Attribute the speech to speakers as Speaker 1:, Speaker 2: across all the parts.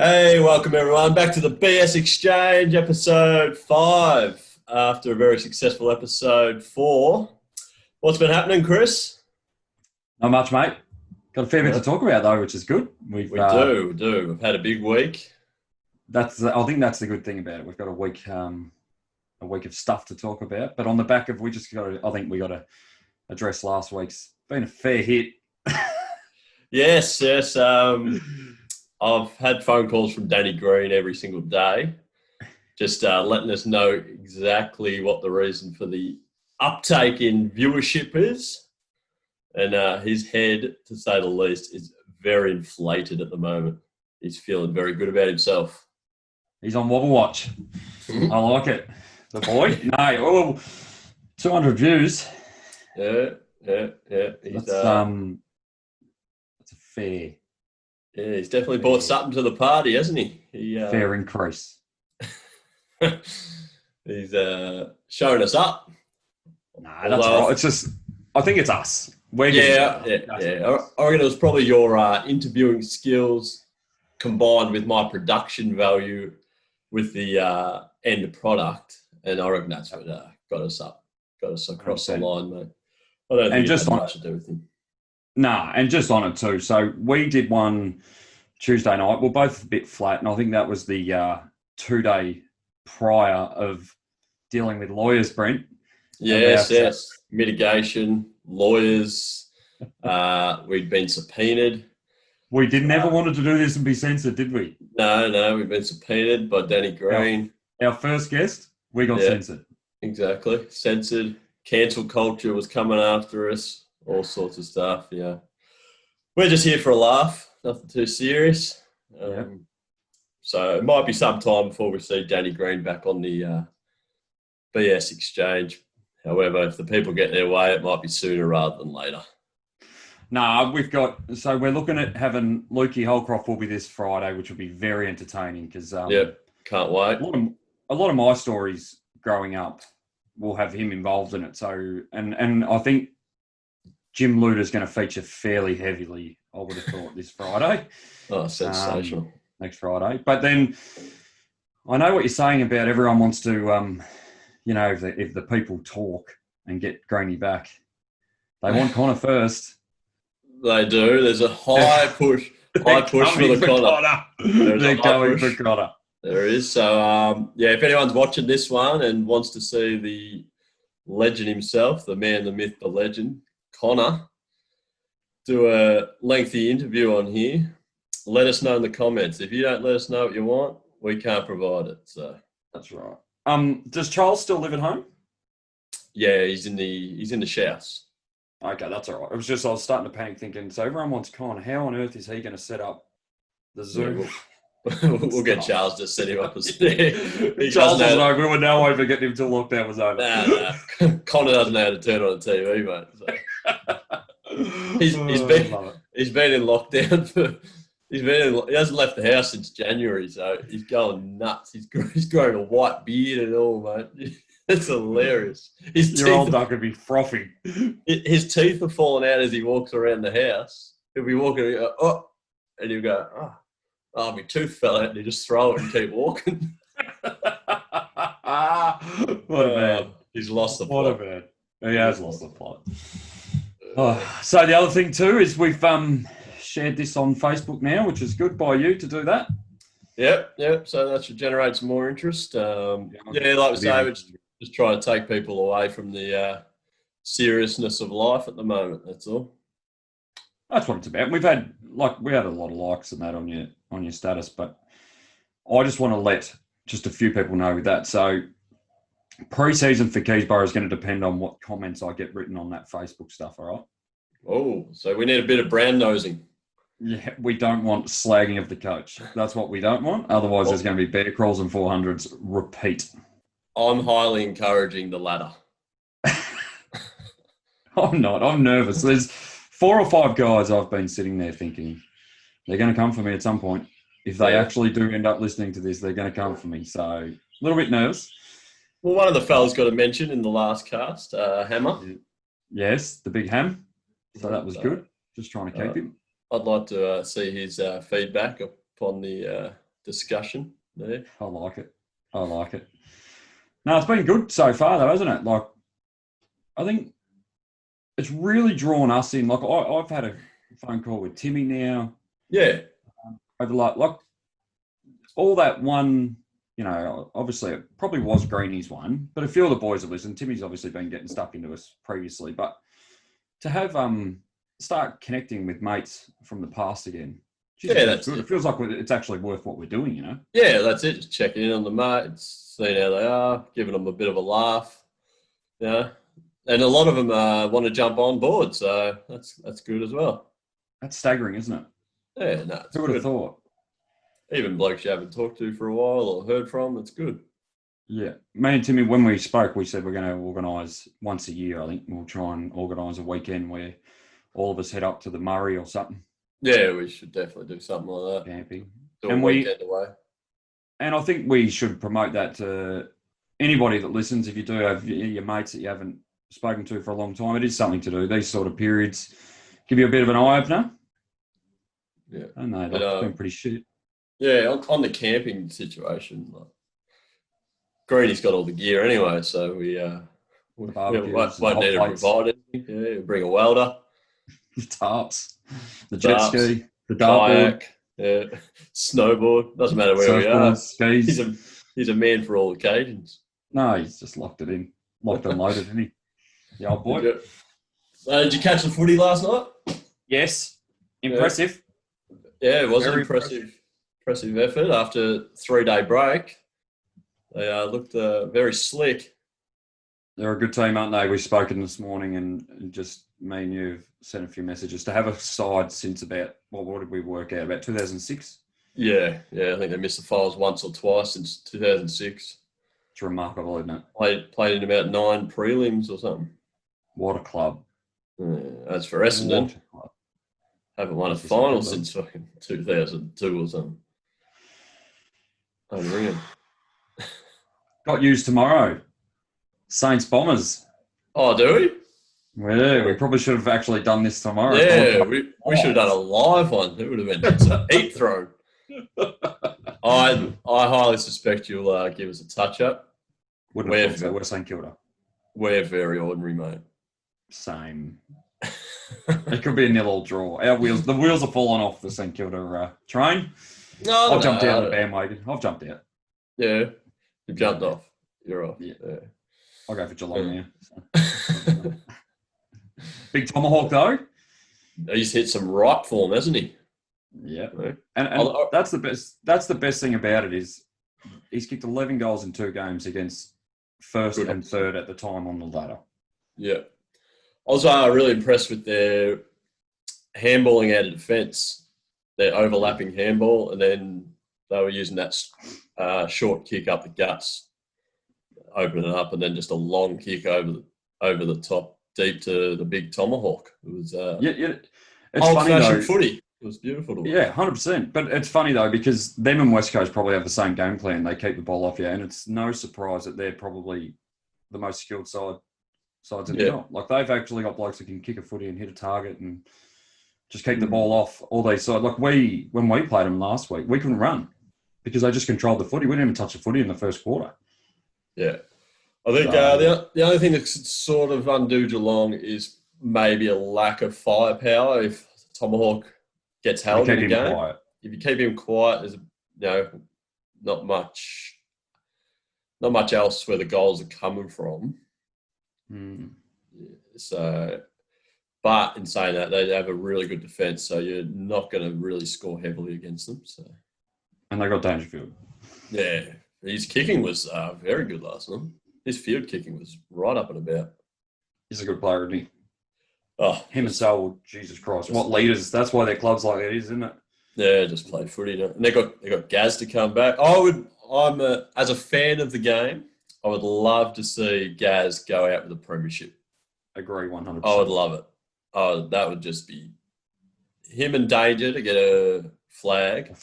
Speaker 1: Hey, welcome everyone back to the BS Exchange, episode 5. After a very successful episode 4, what's been happening, Chris?
Speaker 2: Not much, mate. Got a fair bit
Speaker 1: Yeah,
Speaker 2: to talk about though, which is good.
Speaker 1: we do. We've had a big week.
Speaker 2: I think that's the good thing about it. We've got a week of stuff to talk about. But on the back of, I think we got to address last week's. Been a fair hit.
Speaker 1: Yes. I've had phone calls from Danny Green every single day, just letting us know exactly what the reason for the uptake in viewership is. And his head, to say the least, is very inflated at the moment. He's feeling very good about himself.
Speaker 2: He's on Wobble Watch. I like it. The boy. No, 200 views.
Speaker 1: Yeah.
Speaker 2: That's a fair.
Speaker 1: Yeah, he's definitely brought something to the party, hasn't he?
Speaker 2: Fair increase.
Speaker 1: He's showing us up.
Speaker 2: Nah, that's all right. It's just, I think it's us. We're getting
Speaker 1: yeah. I reckon it was probably your interviewing skills combined with my production value with the end product, and I reckon that's what got us across 100%. The line, mate. I don't think it had much to do with him.
Speaker 2: Nah, and just on it too. So we did one Tuesday night. We're both a bit flat, and I think that was the 2 day prior of dealing with lawyers, Brent.
Speaker 1: Yes. Mitigation, lawyers. We'd been subpoenaed.
Speaker 2: We never wanted to do this and be censored, did we?
Speaker 1: No, we've been subpoenaed by Danny Green.
Speaker 2: Our first guest, we got censored.
Speaker 1: Exactly. Censored. Cancel culture was coming after us. All sorts of stuff, yeah. We're just here for a laugh. Nothing too serious. So it might be some time before we see Danny Green back on the BS Exchange. However, if the people get their way, it might be sooner rather than later.
Speaker 2: We're looking at having Lukey Holcroft will be this Friday, which will be very entertaining because
Speaker 1: can't wait.
Speaker 2: A lot of my stories growing up will have him involved in it. So and I think Jim Luder's going to feature fairly heavily, I would have thought, this Friday.
Speaker 1: Oh, sensational.
Speaker 2: Next Friday. But then I know what you're saying about everyone wants to, if the people talk and get Greeny back, they want Connor first.
Speaker 1: They do. There's a high push for the Connor.
Speaker 2: They're going for Connor.
Speaker 1: There is. So, if anyone's watching this one and wants to see the legend himself, the man, the myth, the legend, Connor, do a lengthy interview on here. Let us know in the comments. If you don't let us know what you want, we can't provide it. So
Speaker 2: that's right. Does Charles still live at home?
Speaker 1: Yeah, he's in the showers.
Speaker 2: Okay, that's all right. I was starting to panic thinking, so everyone wants Connor. How on earth is he going to set up the Zoom?
Speaker 1: We'll get Charles to set him up as
Speaker 2: Charles was like, we were now over getting him till lockdown was over.
Speaker 1: Nah. Connor doesn't know how to turn on the TV, mate. So. He's been in lockdown he hasn't left the house since January, so he's going nuts. He's growing a white beard and all, mate. It's hilarious.
Speaker 2: Your old duck would be frothing.
Speaker 1: His teeth are falling out as he walks around the house. He'll be walking, and he'll go, my tooth fell out, and he just throw it and keep walking.
Speaker 2: What a man.
Speaker 1: He's lost the
Speaker 2: plot.
Speaker 1: What a man.
Speaker 2: He has lost the plot. So the other thing too is we've shared this on Facebook now, which is good by you to do that.
Speaker 1: Yep. So that should generate some more interest. Like we say, we're just trying to take people away from the seriousness of life at the moment. That's all.
Speaker 2: That's what it's about. We had a lot of likes and that on your status, but I just want to let just a few people know with that. So pre-season for Keysborough is going to depend on what comments I get written on that Facebook stuff. All right.
Speaker 1: Oh, so we need a bit of brown nosing.
Speaker 2: Yeah, we don't want slagging of the coach. That's what we don't want. Otherwise, there's going to be bear crawls and 400s repeat.
Speaker 1: I'm highly encouraging the latter.
Speaker 2: I'm not. I'm nervous. There's 4 or 5 guys I've been sitting there thinking they're going to come for me at some point. If they actually do end up listening to this, they're going to come for me. So a little bit nervous.
Speaker 1: Well, one of the fellas got a mention in the last cast, Hammer.
Speaker 2: Yes, the big Ham. So that was good. Just trying to keep him.
Speaker 1: I'd like to see his feedback upon the discussion there.
Speaker 2: I like it. I like it. No, it's been good so far, though, hasn't it? Like, I think it's really drawn us in. Like, I've had a phone call with Timmy now.
Speaker 1: Yeah.
Speaker 2: Over like all that one, you know, obviously it probably was Greeny's one, but a few of the boys have listened. Timmy's obviously been getting stuck into us previously, but to have start connecting with mates from the past again, geez,
Speaker 1: Yeah, that's
Speaker 2: good. It feels like it's actually worth what we're doing, you know?
Speaker 1: Yeah, that's it. Just checking in on the mates, seeing how they are, giving them a bit of a laugh. Yeah. And a lot of them want to jump on board, so that's good as well.
Speaker 2: That's staggering, isn't it?
Speaker 1: Yeah, no, it's
Speaker 2: Who would have
Speaker 1: good.
Speaker 2: thought?
Speaker 1: Even blokes you haven't talked to for a while or heard from, it's good.
Speaker 2: Yeah. Me and Timmy, when we spoke, we said we're going to organise once a year, I think we'll try and organise a weekend where all of us head up to the Murray or something.
Speaker 1: Yeah, we should definitely do something like that.
Speaker 2: Camping.
Speaker 1: Do a weekend away.
Speaker 2: And I think we should promote that to anybody that listens. If you do have your mates that you haven't spoken to for a long time, it is something to do. These sort of periods give you a bit of an eye-opener.
Speaker 1: Yeah.
Speaker 2: I don't know. It's been pretty shit.
Speaker 1: Yeah, on the camping situation, like, Greeny's got all the gear anyway, so we won't need to provide anything. Yeah, bring a welder.
Speaker 2: The tarps, the jet ski, the
Speaker 1: dartboard, yeah, snowboard. Doesn't matter where we are.
Speaker 2: Skis.
Speaker 1: He's a man for all occasions.
Speaker 2: No, he's just locked it in, locked and loaded, isn't he? The old boy.
Speaker 1: Did you catch the footy last night?
Speaker 2: Yes, impressive.
Speaker 1: Yeah, it was an impressive effort after a 3-day break. They looked very slick.
Speaker 2: They're a good team, aren't they? We've spoken this morning, and just me and you have sent a few messages to have a side since about, what did we work out, about 2006?
Speaker 1: Yeah, I think they missed the finals once or twice since 2006.
Speaker 2: It's remarkable, isn't it?
Speaker 1: Played in about 9 prelims or something.
Speaker 2: What a club.
Speaker 1: As for Essendon, haven't won a final since fucking 2002 or something. Unreal.
Speaker 2: Got used tomorrow. Saints Bombers.
Speaker 1: Oh, do we?
Speaker 2: Yeah, we probably should have actually done this tomorrow.
Speaker 1: Yeah, we should have done a live one. It would have been some heat thrown. I highly suspect you'll give us a touch up.
Speaker 2: We're St Kilda.
Speaker 1: We're very ordinary, mate.
Speaker 2: Same. It could be a 0-0 draw. The wheels are falling off the St Kilda train. I've jumped out of the bandwagon. I've jumped out.
Speaker 1: Yeah, you've jumped off. You're off.
Speaker 2: Yeah. I'll go for Geelong now. So. Big Tomahawk though.
Speaker 1: He's hit some right form, hasn't he?
Speaker 2: Yeah, and that's the best. That's the best thing about it is he's kicked 11 goals in 2 games against first and third at the time on the ladder.
Speaker 1: Yeah, I was really impressed with their handballing out of defence. Their overlapping handball, and then they were using that short kick up the guts, open it up, and then just a long kick over the top, deep to the big Tomahawk. It was
Speaker 2: It's
Speaker 1: old-fashioned footy. It was beautiful to watch.
Speaker 2: Yeah, 100%. But it's funny, though, because them and West Coast probably have the same game plan. They keep the ball off you, and it's no surprise that they're probably the most skilled sides in the job. Like, they've actually got blokes that can kick a footy and hit a target and just keep the ball off all these sides. Like, when we played them last week, we couldn't run because they just controlled the footy. We didn't even touch the footy in the first quarter.
Speaker 1: Yeah. I think the only thing that could sort of undo Geelong is maybe a lack of firepower if Tomahawk gets held in the game. Quiet. If you keep him quiet, there's not much else where the goals are coming from. So, but in saying that, they have a really good defence, so you're not going to really score heavily against them. So,
Speaker 2: and they got Dangerfield.
Speaker 1: Yeah, his kicking was very good last night. His field kicking was right up and about. He's
Speaker 2: a good player, isn't he?
Speaker 1: Oh,
Speaker 2: him and Selwood, Jesus Christ! What leaders? That's why their club's like it is, isn't it?
Speaker 1: Yeah, just play footy, and they got Gaz to come back. As a fan of the game, I would love to see Gaz go out with a premiership.
Speaker 2: Agree, 100%.
Speaker 1: I would love it. Oh, that would just be him and Danger to get a flag.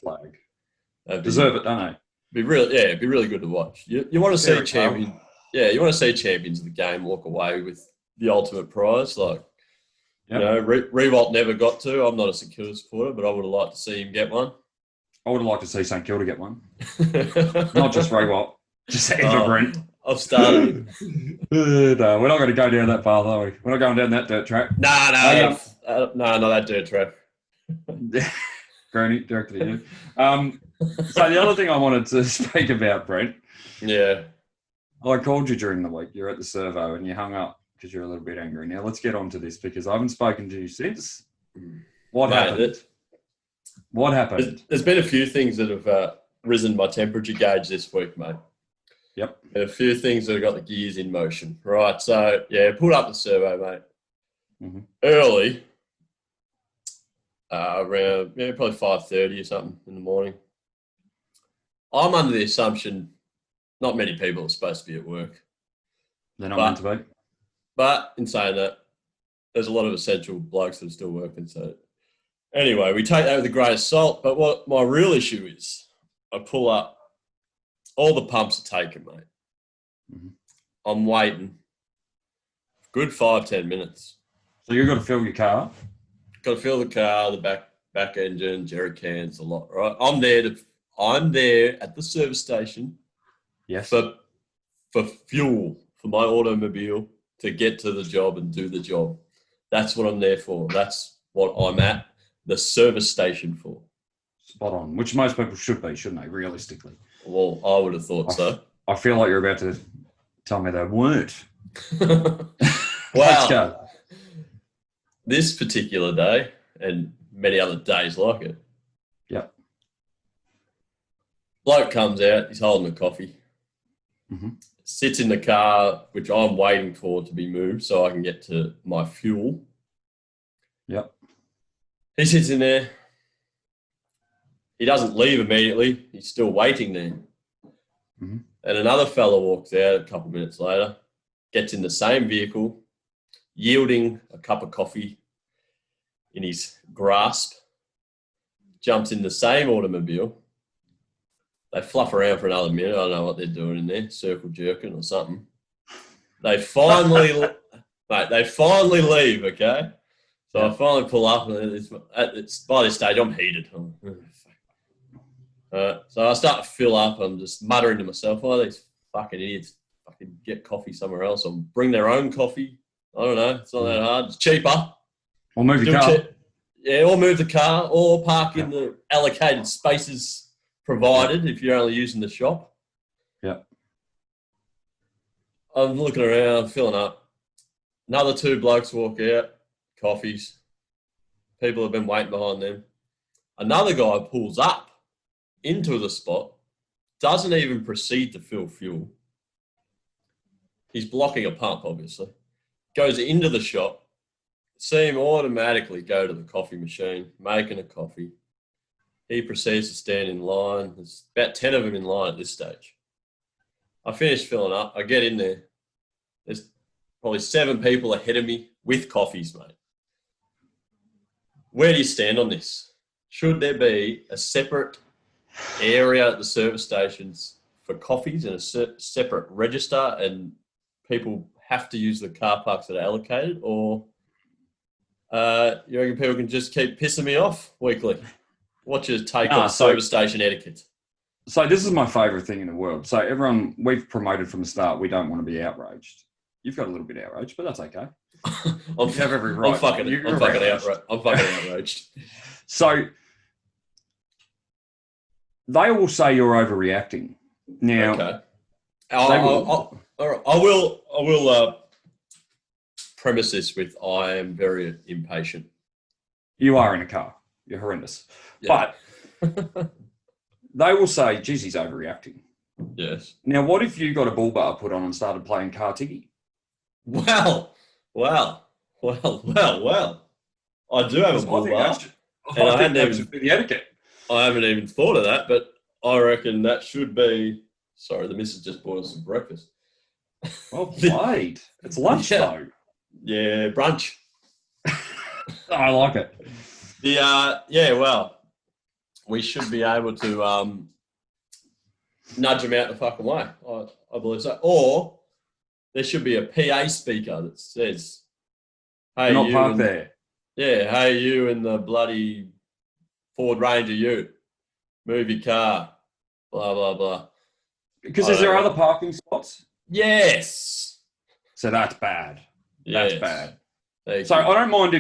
Speaker 2: Deserve it, don't they?
Speaker 1: It'd be really good to watch. You want to see champions. Yeah, you want to see champions of the game walk away with the ultimate prize. Like, Revolt never got to. I'm not a St Kilda supporter, but I would have liked to see him get one.
Speaker 2: I would like to see St Kilda get one. Not just Ray Watt, just ever Brent.
Speaker 1: I've started.
Speaker 2: No, we're not going to go down that path, are we? We're not going down that dirt track.
Speaker 1: No, not that dirt track.
Speaker 2: Granny, directed at you. So the other thing I wanted to speak about, Brent.
Speaker 1: Yeah.
Speaker 2: I called you during the week. You're at the servo and you hung up because you're a little bit angry. Now let's get on to this because I haven't spoken to you since. What happened? What happened?
Speaker 1: There's been a few things that have risen my temperature gauge this week, mate.
Speaker 2: Yep.
Speaker 1: And a few things that have got the gears in motion. Right, so, yeah, pulled up the servo, mate.
Speaker 2: Mm-hmm.
Speaker 1: Early, around probably 5:30 or something in the morning. I'm under the assumption not many people are supposed to be at work.
Speaker 2: They're not meant to be.
Speaker 1: But in saying that, there's a lot of essential blokes that are still working. So anyway, we take that with the greatest salt. But what my real issue is, I pull up, all the pumps are taken, mate.
Speaker 2: Mm-hmm.
Speaker 1: I'm waiting. Good 5-10 minutes.
Speaker 2: So you've got to fill your car?
Speaker 1: Got to fill the car, the back engine, jerry cans, a lot, right? I'm there at the service station.
Speaker 2: Yes.
Speaker 1: For fuel for my automobile to get to the job and do the job. That's what I'm there for. That's what I'm at the service station for.
Speaker 2: Spot on, which most people should be, shouldn't they, realistically?
Speaker 1: Well, I would have thought so.
Speaker 2: I feel like you're about to tell me they weren't.
Speaker 1: Well,
Speaker 2: let's go.
Speaker 1: This particular day and many other days like it.
Speaker 2: Yep.
Speaker 1: Bloke comes out, he's holding a coffee.
Speaker 2: Mm-hmm.
Speaker 1: Sits in the car, which I'm waiting for to be moved so I can get to my fuel.
Speaker 2: Yep.
Speaker 1: He sits in there. He doesn't leave immediately. He's still waiting there.
Speaker 2: Mm-hmm.
Speaker 1: And another fella walks out a couple of minutes later, gets in the same vehicle, yielding a cup of coffee in his grasp, jumps in the same automobile. They fluff around for another minute. I don't know what they're doing in there, circle jerking or something. They finally, mate, they finally leave, okay? So I finally pull up, and it's by this stage, I'm heated. So I start to fill up. I'm just muttering to myself, oh, these fucking idiots fucking get coffee somewhere else or bring their own coffee. I don't know. It's not that hard. It's cheaper.
Speaker 2: Or move your car.
Speaker 1: Or move the car or park in the allocated spaces provided if you're only using the shop.
Speaker 2: Yeah.
Speaker 1: I'm looking around, filling up. Another two blokes walk out, coffees. People have been waiting behind them. Another guy pulls up into the spot, doesn't even proceed to fill fuel. He's blocking a pump, obviously. Goes into the shop, see him automatically go to the coffee machine, making a coffee. He proceeds to stand in line. There's about 10 of them in line at this stage. I finish filling up. I get in there. There's probably 7 people ahead of me with coffees, mate. Where do you stand on this? Should there be a separate area at the service stations for coffees and a separate register and people have to use the car parks that are allocated, or you reckon people can just keep pissing me off weekly? What's your take on service station etiquette?
Speaker 2: So this is my favourite thing in the world. So everyone, we've promoted from the start, we don't want to be outraged. You've got a little bit outraged, but that's okay.
Speaker 1: You have every right. I'm fucking outraged.
Speaker 2: So they will say you're overreacting. Now,
Speaker 1: okay. I will premise this with I am very impatient.
Speaker 2: You are in a car. You're horrendous. Yeah. But they will say, geez, he's overreacting.
Speaker 1: Yes.
Speaker 2: Now, what if you got a bull bar put on and started playing car tiggy?
Speaker 1: Well. I do have a bull bar. I haven't even thought of that, but I reckon that should be... Sorry, the missus just bought us some breakfast.
Speaker 2: Well played. It's lunch, though.
Speaker 1: Yeah, brunch.
Speaker 2: I like it.
Speaker 1: Well, we should be able to nudge them out the fucking way. I believe so. Or there should be a PA speaker that says, "Hey,
Speaker 2: not parked there."
Speaker 1: Yeah, hey, you in the bloody Ford Ranger Ute. move your car, blah, blah, blah.
Speaker 2: Because is there other parking spots?
Speaker 1: Yes.
Speaker 2: So that's bad.
Speaker 1: Yes.
Speaker 2: That's bad.
Speaker 1: Thank
Speaker 2: So
Speaker 1: you.
Speaker 2: I don't mind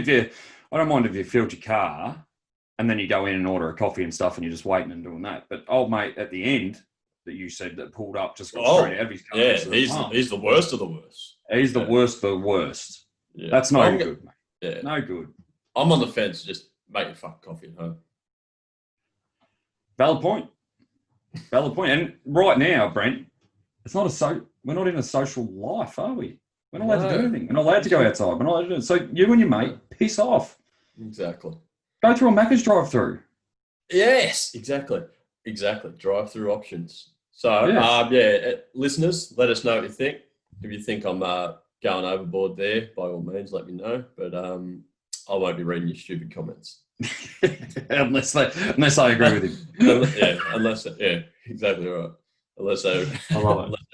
Speaker 2: if you filled your car and then you go in and order a coffee and stuff and you're just waiting and doing that. But old mate at the end that you said that pulled up just got straight out of his car.
Speaker 1: Yeah, he's the worst of the worst.
Speaker 2: He's the worst of the worst.
Speaker 1: Yeah.
Speaker 2: That's no good, mate.
Speaker 1: Yeah.
Speaker 2: No good.
Speaker 1: I'm on the fence. Just make your fucking coffee at home.
Speaker 2: Valid point. Valid point. And right now, Brent, we're not in a social life, are we? We're not allowed to do anything. We're not allowed to go outside. We're not allowed to do it. So you and your mate, piss off.
Speaker 1: Exactly.
Speaker 2: Go through a Macca's drive-through.
Speaker 1: Yes, exactly. Drive-through options. So, listeners, let us know what you think. If you think I'm going overboard there, by all means, let me know. But I won't be reading your stupid comments.
Speaker 2: unless I agree with him.
Speaker 1: Exactly right. Unless they're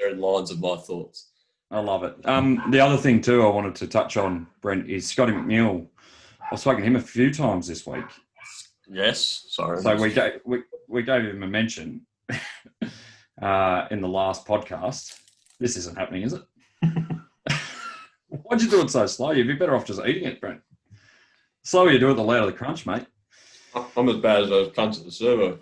Speaker 1: in lines of my thoughts.
Speaker 2: I love it. The other thing too I wanted to touch on, Brent, is Scotty McNeil. I've spoken to him a few times this week.
Speaker 1: Yes, sorry.
Speaker 2: So we gave him a mention in the last podcast. This isn't happening, is it? Why'd you do it so slow? You'd be better off just eating it, Brent. The slower you do it, the louder the crunch, mate.
Speaker 1: I'm as bad as those cunts at the servo.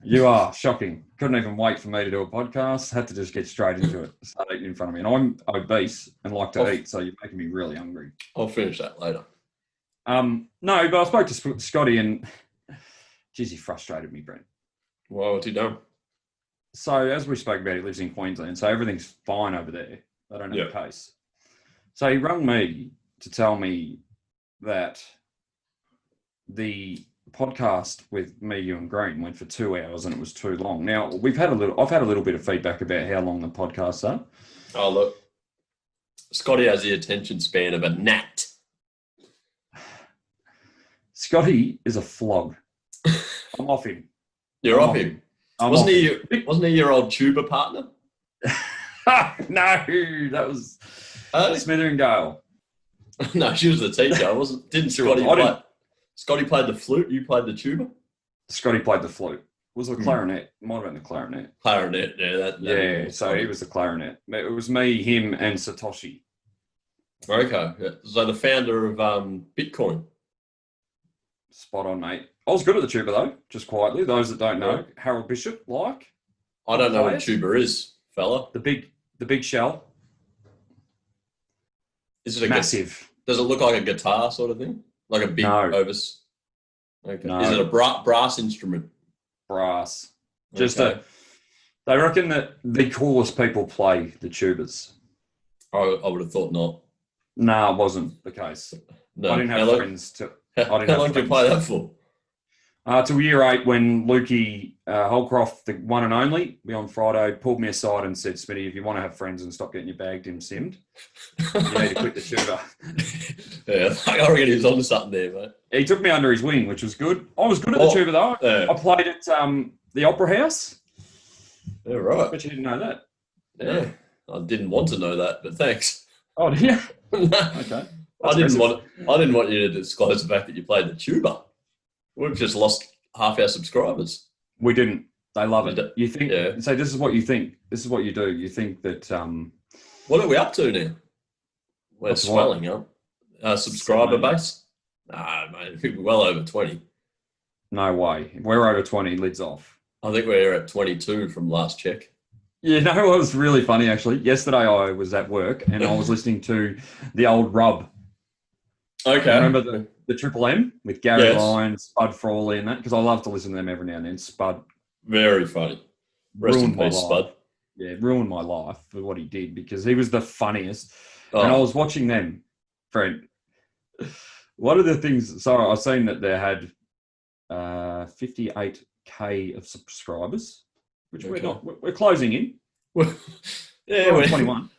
Speaker 2: You are shocking. Couldn't even wait for me to do a podcast. Had to just get straight into it. Start eating in front of me. And I'm obese and like to eat, so you're making me really hungry.
Speaker 1: I'll finish that later.
Speaker 2: No, but I spoke to Scotty and, geez, he frustrated me, Brent.
Speaker 1: Well, what's he done?
Speaker 2: So as we spoke about, he lives in Queensland, so everything's fine over there. They don't have a case. So he rang me to tell me that the podcast with me, you, and Green went for 2 hours and it was too long. Now I've had a little bit of feedback about how long the podcasts are.
Speaker 1: Oh look, Scotty has the attention span of a gnat.
Speaker 2: Scotty is a flog. I'm off him.
Speaker 1: You're off him. Wasn't he your old tuba partner?
Speaker 2: No, that was Smither and Gale.
Speaker 1: No, she was the teacher. Didn't Scotty play? Scotty played the flute. You played the tuba.
Speaker 2: Scotty played the flute. Was the clarinet? Might have been the clarinet.
Speaker 1: Clarinet, yeah.
Speaker 2: So he was the clarinet. It was me, him, and Satoshi.
Speaker 1: Okay. Yeah. So the founder of Bitcoin.
Speaker 2: Spot on, mate. I was good at the tuba though. Just quietly, those that don't know, Harold Bishop,
Speaker 1: I don't know what a tuba is, fella.
Speaker 2: The big shell.
Speaker 1: Is it
Speaker 2: massive?
Speaker 1: Does it look like a guitar sort of thing? Like a big overs? Okay. No. Is it a brass instrument?
Speaker 2: Brass. They reckon that the coolest people play the tubas.
Speaker 1: I would have thought not.
Speaker 2: No, it wasn't the case.
Speaker 1: No.
Speaker 2: I didn't have friends to.
Speaker 1: How long did you play that for?
Speaker 2: Till year 8 when Lukey Holcroft, the one and only, me on Friday, pulled me aside and said, Smitty, if you want to have friends and stop getting your bag dim-simmed, you need to quit the tuba.
Speaker 1: Yeah, I reckon he was onto something there, mate.
Speaker 2: He took me under his wing, which was good. I was good at the tuba, though. I played at the Opera House.
Speaker 1: Yeah, right.
Speaker 2: But you didn't know that.
Speaker 1: Yeah, I didn't want to know that, but thanks.
Speaker 2: Oh, did you?
Speaker 1: No.
Speaker 2: Okay.
Speaker 1: I didn't want you to disclose the fact that you played the tuba. We've just lost half our subscribers.
Speaker 2: We didn't. They love it. You think? Yeah. So this is what you think. This is what you do. You think that.
Speaker 1: What are we up to now? We're swelling up. Subscriber base? Nah, mate. We're well over 20.
Speaker 2: No way. If we're over 20, lids off.
Speaker 1: I think we're at 22 from last check.
Speaker 2: Yeah, no, it was really funny actually. Yesterday I was at work and I was listening to the old Rub.
Speaker 1: Okay.
Speaker 2: Remember the Triple M with Gary Lyons, Spud Frawley and that? Because I love to listen to them every now and then. Spud.
Speaker 1: Very funny. Rest in peace, Spud.
Speaker 2: Yeah, ruined my life for what he did because he was the funniest. Oh. And I was watching them, Fred. One of the things, I was saying that they had 58K of subscribers, which we're closing in.
Speaker 1: Yeah, we're
Speaker 2: 21.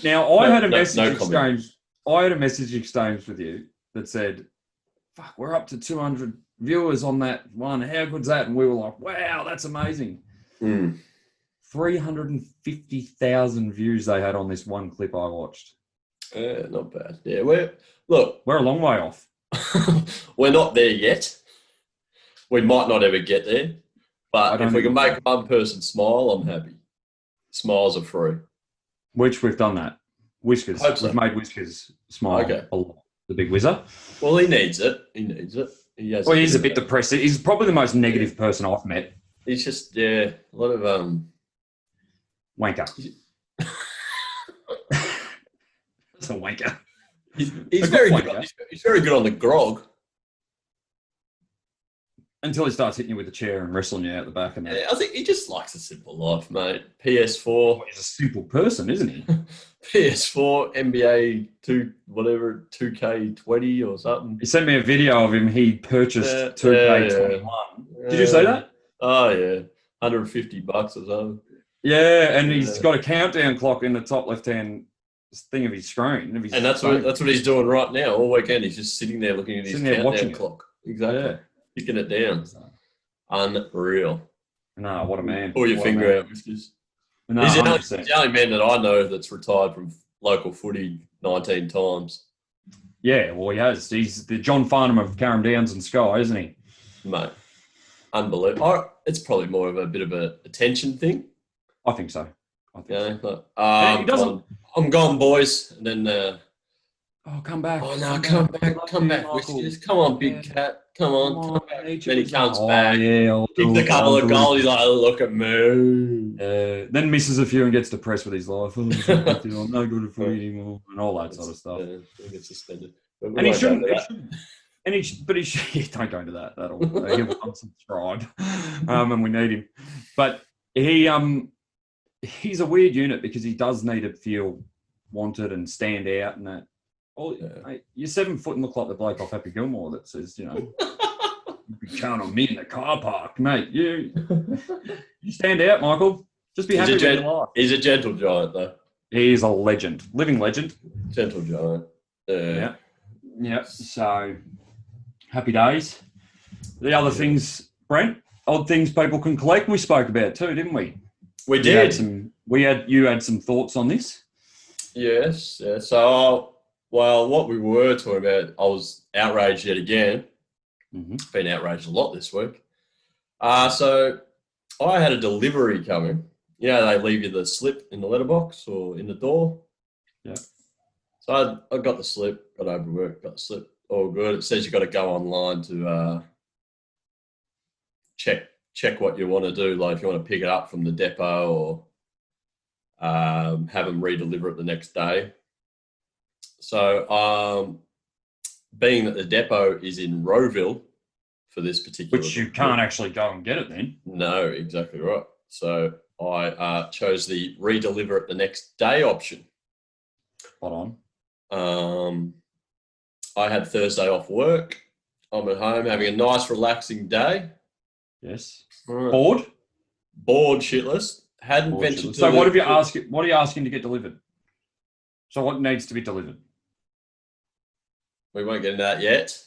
Speaker 2: Now, I had a message exchange. I had a message exchange with you that said, "Fuck, we're up to 200 viewers on that one. How good's that?" And we were like, "Wow, that's amazing." 350,000 views they had on this one clip I watched.
Speaker 1: Not bad. Yeah, we're a long
Speaker 2: way off.
Speaker 1: We're not there yet. We might not ever get there, but if we can make one person smile, I'm happy. Smiles are free.
Speaker 2: Which we've done that. Whiskers.
Speaker 1: Hope so.
Speaker 2: We've made Whiskers smile a lot. The big whizzer.
Speaker 1: Well, he needs it. He needs it.
Speaker 2: He's a bit depressed. He's probably the most negative person I've met.
Speaker 1: He's just, a lot of...
Speaker 2: Wanker. That's a wanker.
Speaker 1: He's very good. He's very good on the grog.
Speaker 2: Until he starts hitting you with a chair and wrestling you out the back. And
Speaker 1: I think he just likes a simple life, mate. PS4.
Speaker 2: He's a simple person, isn't he?
Speaker 1: PS4, NBA 2K20 or something.
Speaker 2: He sent me a video of him. He purchased 2K21.
Speaker 1: Yeah.
Speaker 2: Did you see that?
Speaker 1: Oh, yeah. $150 or something.
Speaker 2: Yeah, and he's got a countdown clock in the top left-hand thing of his screen.
Speaker 1: And that's what he's doing right now. All weekend, he's just sitting there looking at his countdown clock. Exactly. Yeah. Picking it down. Unreal.
Speaker 2: No, what a man.
Speaker 1: Pull your finger out, Whiskers.
Speaker 2: No,
Speaker 1: he's the only man that I know that's retired from local footy 19 times.
Speaker 2: Yeah, well, he has. He's the John Farnham of Carrum Downs and Skye, isn't he?
Speaker 1: Mate, unbelievable. It's probably more of a bit of an attention thing.
Speaker 2: I think so.
Speaker 1: He doesn't. I'm gone, boys. And then...
Speaker 2: come back.
Speaker 1: Oh, no, come back, Whiskers. Come on, big cat. Come on, come back. Then he comes back.
Speaker 2: Yeah,
Speaker 1: kicks a couple of goals. He's like, look at me.
Speaker 2: Then misses a few and gets depressed with his life. I'm no good at footy anymore. And all that sort of stuff.
Speaker 1: He gets suspended.
Speaker 2: And he shouldn't. But he don't go into that at all. He'll unsubscribe. And we need him. But he's a weird unit because he does need to feel wanted and stand out and that. Mate, you're 7 foot and look like the bloke off Happy Gilmore that says, you be counting on me in the car park, mate. You stand out, Michael. Just be happy with your life.
Speaker 1: He's a gentle giant, though.
Speaker 2: He is a legend, living legend.
Speaker 1: Gentle giant.
Speaker 2: Yeah. So happy days. The other things, Brent, odd things people can collect. We spoke about too, didn't we?
Speaker 1: We did.
Speaker 2: You had some thoughts on this.
Speaker 1: Yes. Yeah. So. Well, what we were talking about, I was outraged yet again.
Speaker 2: Mm-hmm.
Speaker 1: Been outraged a lot this week. So I had a delivery coming. They leave you the slip in the letterbox or in the door.
Speaker 2: Yeah.
Speaker 1: So I got the slip, got over to work, got the slip, all good. It says you've got to go online to check what you want to do, like if you want to pick it up from the depot or have them re-deliver it the next day. So, being that the depot is in Rowville for this particular...
Speaker 2: Which you can't actually go and get it then.
Speaker 1: No, exactly right. So, I chose the re-deliver it the next day option.
Speaker 2: Spot on.
Speaker 1: I had Thursday off work. I'm at home having a nice, relaxing day.
Speaker 2: Yes.
Speaker 1: Right.
Speaker 2: Bored?
Speaker 1: Bored shitless. Hadn't ventured to...
Speaker 2: So, what are you asking to get delivered? So, what needs to be delivered?
Speaker 1: We won't get into that yet.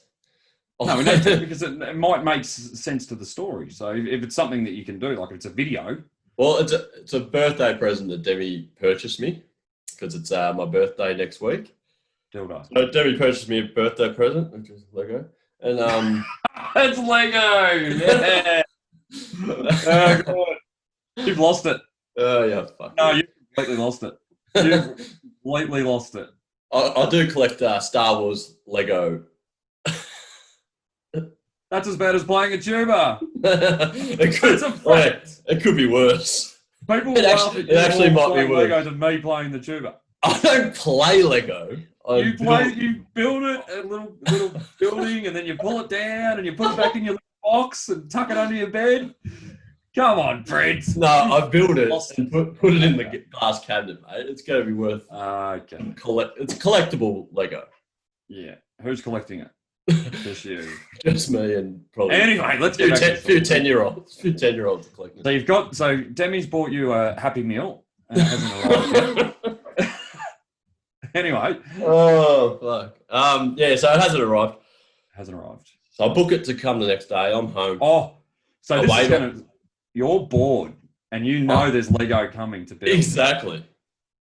Speaker 2: No, we need to, because it might make sense to the story. So if it's something that you can do, like if it's a video.
Speaker 1: Well, it's a birthday present that Debbie purchased me because it's my birthday next week.
Speaker 2: Dildo.
Speaker 1: So Debbie purchased me a birthday present, which is Lego. And
Speaker 2: it's Lego! Yeah! Oh, God. You've lost it.
Speaker 1: Oh, yeah, fuck.
Speaker 2: No, you've completely lost it. You've completely lost it.
Speaker 1: I do collect Star Wars Lego.
Speaker 2: That's as bad as playing a tuba.
Speaker 1: It could be worse.
Speaker 2: People
Speaker 1: it actually might be worse.
Speaker 2: Lego than me playing the tuba.
Speaker 1: I don't play Lego.
Speaker 2: You build it a little building, and then you pull it down, and you put it back in your little box and tuck it under your bed. Come on, Prince.
Speaker 1: No, I built it and put it in the glass cabinet, mate. It's going to be worth...
Speaker 2: Okay.
Speaker 1: It's collectible Lego.
Speaker 2: Yeah. Who's collecting it? Just you.
Speaker 1: Just me and probably...
Speaker 2: Anyway, let's get back to
Speaker 1: a few 10-year-olds. A few 10-year-olds are collecting.
Speaker 2: So Demi's bought you a Happy Meal. And it hasn't arrived yet. Anyway.
Speaker 1: Oh, fuck. So it hasn't arrived. So I'll book it to come the next day. I'm home.
Speaker 2: Oh, so this is going to... You're bored, and you know there's Lego coming to build.
Speaker 1: Exactly.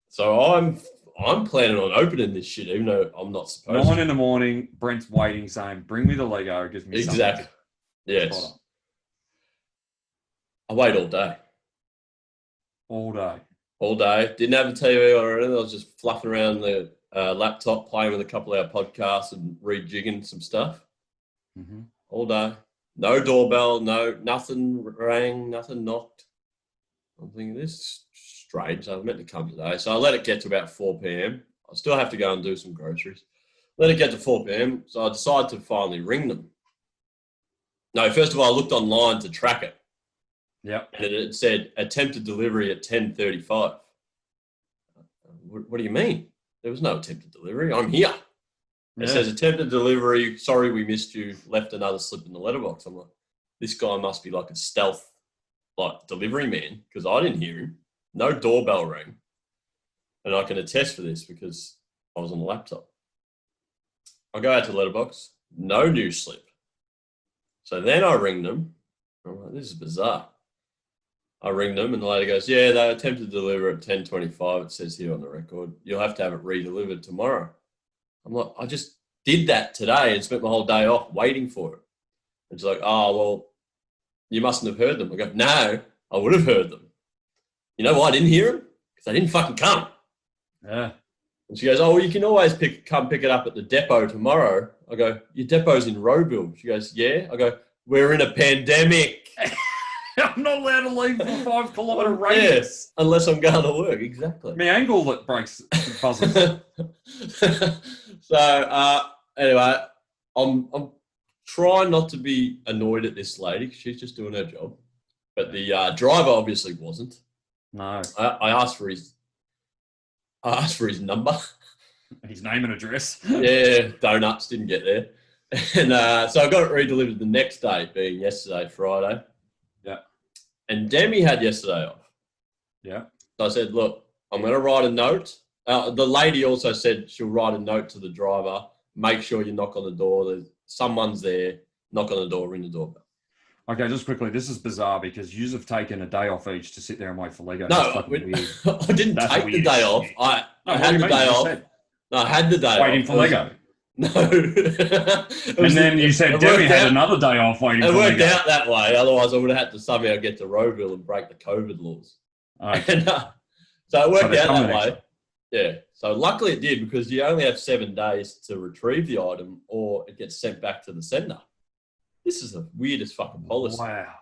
Speaker 1: So I'm planning on opening this shit, even though I'm not supposed to.
Speaker 2: 9 in the morning, Brent's waiting, saying, "Bring me the Lego." Gives me
Speaker 1: exactly. Yes.
Speaker 2: Spotter.
Speaker 1: I wait all day.
Speaker 2: All day.
Speaker 1: All day. Didn't have a TV or anything. I was just fluffing around the laptop, playing with a couple of our podcasts and rejigging some stuff.
Speaker 2: Mm-hmm.
Speaker 1: All day. No doorbell, nothing rang, nothing knocked. I'm thinking, this is strange. I was meant to come today. So I let it get to about 4 p.m. I still have to go and do some groceries. Let it get to 4 p.m. So I decided to finally ring them. No, first of all, I looked online to track it.
Speaker 2: Yep.
Speaker 1: And it said attempted delivery at 10:35. What do you mean? There was no attempted delivery. I'm here. It says attempted delivery. Sorry, we missed you. Left another slip in the letterbox. I'm like, this guy must be like a stealth delivery man because I didn't hear him. No doorbell rang. And I can attest for this because I was on the laptop. I go out to the letterbox. No new slip. So then I ring them. I'm like, this is bizarre. I ring them and the lady goes, yeah, they attempted to deliver at 10:25. It says here on the record. You'll have to have it re-delivered tomorrow. I'm like, I just did that today and spent my whole day off waiting for it. And she's like, oh, well, you mustn't have heard them. I go, no, I would have heard them. You know why I didn't hear them? Because they didn't fucking come.
Speaker 2: Yeah.
Speaker 1: And she goes, oh, well, you can always come pick it up at the depot tomorrow. I go, your depot's in Rowville. She goes, yeah. I go, we're in a pandemic.
Speaker 2: I'm not allowed to leave for 5 kilometre radius.
Speaker 1: Yes, unless I'm going to work. Exactly.
Speaker 2: My angle that breaks the puzzles.
Speaker 1: So anyway, I'm trying not to be annoyed at this lady because she's just doing her job. But the driver obviously wasn't.
Speaker 2: No.
Speaker 1: I asked for his number.
Speaker 2: His name and address.
Speaker 1: Yeah, donuts didn't get there. And so I got it re-delivered the next day, being yesterday, Friday.
Speaker 2: Yeah.
Speaker 1: And Demi had yesterday off.
Speaker 2: Yeah.
Speaker 1: So I said, look, I'm going to write a note. The lady also said she'll write a note to the driver. Make sure you knock on the door. Someone's there. Knock on the door, ring the doorbell.
Speaker 2: Okay, just quickly, this is bizarre because you have taken a day off each to sit there and wait for Lego.
Speaker 1: No,
Speaker 2: I
Speaker 1: didn't take the day off. I had the day off. No, I had the day off.
Speaker 2: Waiting for Lego.
Speaker 1: No.
Speaker 2: And then you said Debbie had another day off waiting for Lego.
Speaker 1: It worked out that way. Otherwise, I would have had to somehow get to Rowville and break the COVID laws.
Speaker 2: Okay.
Speaker 1: And, so it worked out that way. Yeah. So luckily it did because you only have 7 days to retrieve the item or it gets sent back to the sender. This is the weirdest fucking policy.
Speaker 2: Wow.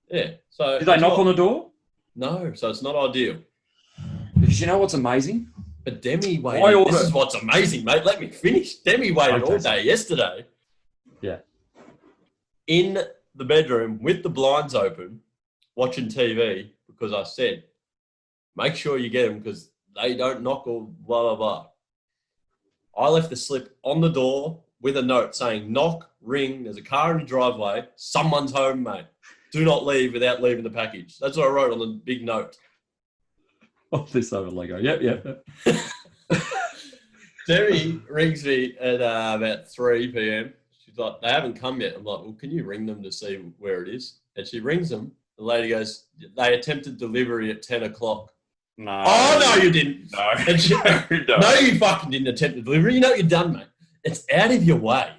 Speaker 1: Yeah. So
Speaker 2: did they knock on the door?
Speaker 1: No. So it's not ideal.
Speaker 2: Because you know what's amazing?
Speaker 1: But Demi waited. This is what's amazing, mate. Let me finish. Demi waited all day yesterday.
Speaker 2: Yeah.
Speaker 1: In the bedroom with the blinds open, watching TV because I said, make sure you get them because they don't knock or blah, blah, blah. I left the slip on the door with a note saying, knock, ring, there's a car in the driveway, someone's home, mate. Do not leave without leaving the package. That's what I wrote on the big note.
Speaker 2: Oh, this over Lego. Yep.
Speaker 1: Demi rings me at about 3 p.m. She's like, they haven't come yet. I'm like, well, can you ring them to see where it is? And she rings them. The lady goes, they attempted delivery at 10 o'clock.
Speaker 2: No.
Speaker 1: Oh, no, you didn't.
Speaker 2: No.
Speaker 1: And she, no, you fucking didn't attempt delivery. You know what you've done, mate? It's out of your way.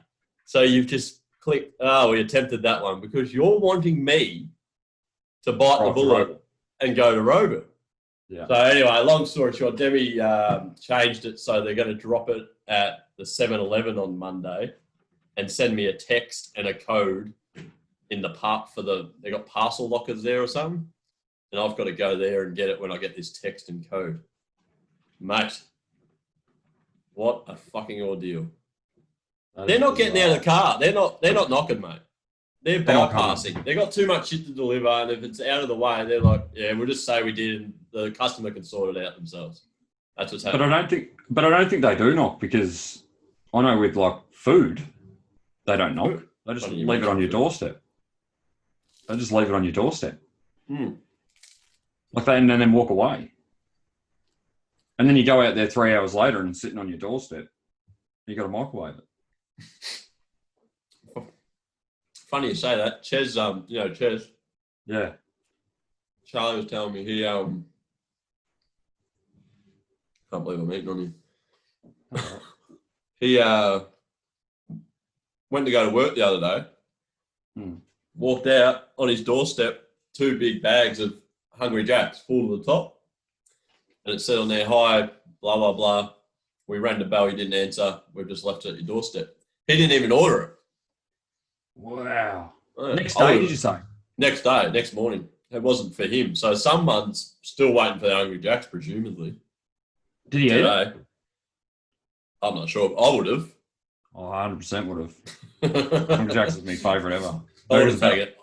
Speaker 1: So you've just clicked, oh, we attempted that one because you're wanting me to bite the bullet and go to Rowville.
Speaker 2: Yeah.
Speaker 1: So anyway, long story short, Demi changed it so they're going to drop it at the 7-Eleven on Monday and send me a text and a code in the part for they got parcel lockers there or something. And I've got to go there and get it when I get this text and code. Mate, what a fucking ordeal. They're not getting out of the car. They're not knocking, mate. They're bypassing. They got too much shit to deliver, and if it's out of the way, they're like, yeah, we'll just say we did, and the customer can sort it out themselves. That's what's happening.
Speaker 2: But I don't think they do knock because I know with like food, they don't knock. They just leave it on your doorstep. They just leave it on your doorstep. Like that, and then walk away. And then you go out there 3 hours later and it's sitting on your doorstep. You got to microwave it.
Speaker 1: Funny you say that. Ches, Ches.
Speaker 2: Yeah.
Speaker 1: Charlie was telling me he can't believe I'm eating on you. He went to go to work the other day. walked out on his doorstep, 2 big bags of Hungry Jacks full to the top. And it said on there, hi, blah, blah, blah. We rang the bell, he didn't answer. We've just left it at your doorstep. He didn't even order it.
Speaker 2: Wow.
Speaker 1: Yeah.
Speaker 2: Next day, did you say?
Speaker 1: Next day, next morning. It wasn't for him. So someone's still waiting for the Hungry Jacks, presumably.
Speaker 2: Did he eat it?
Speaker 1: I'm not sure. I would have.
Speaker 2: Oh, 100% would have. Hungry Jacks is my favourite ever.
Speaker 1: I would have taken it.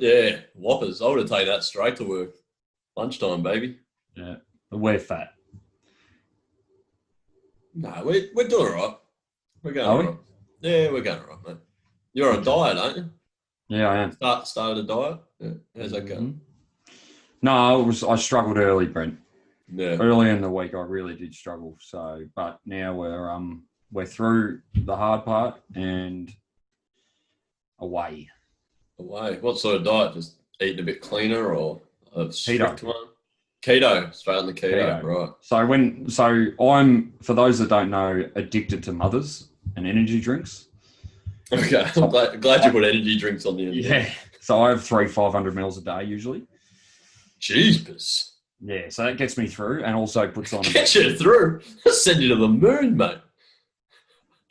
Speaker 1: Yeah, Whoppers. I would have taken that straight to work. Lunchtime, baby.
Speaker 2: Yeah. But we're fat.
Speaker 1: No, we're doing all right. We're going all right. Yeah, we're going all right, mate. You're on a diet, aren't you?
Speaker 2: Yeah, I am.
Speaker 1: Started a diet? Yeah. How's that going?
Speaker 2: No, I struggled early, Brent.
Speaker 1: Yeah.
Speaker 2: Early in the week, I really did struggle. So, but now we're through the hard part and away.
Speaker 1: Away. What sort of diet? Just eating a bit cleaner or a strict
Speaker 2: Keto.
Speaker 1: one? Keto. Straight on the keto. Right.
Speaker 2: So I'm, for those that don't know, addicted to Mothers and energy drinks.
Speaker 1: Okay. I'm glad you put energy drinks on the end.
Speaker 2: Yeah. So I have 500 mils a day usually.
Speaker 1: Jeepers.
Speaker 2: Yeah, so that gets me through and also puts on...
Speaker 1: Get you through? Send you to the moon, mate.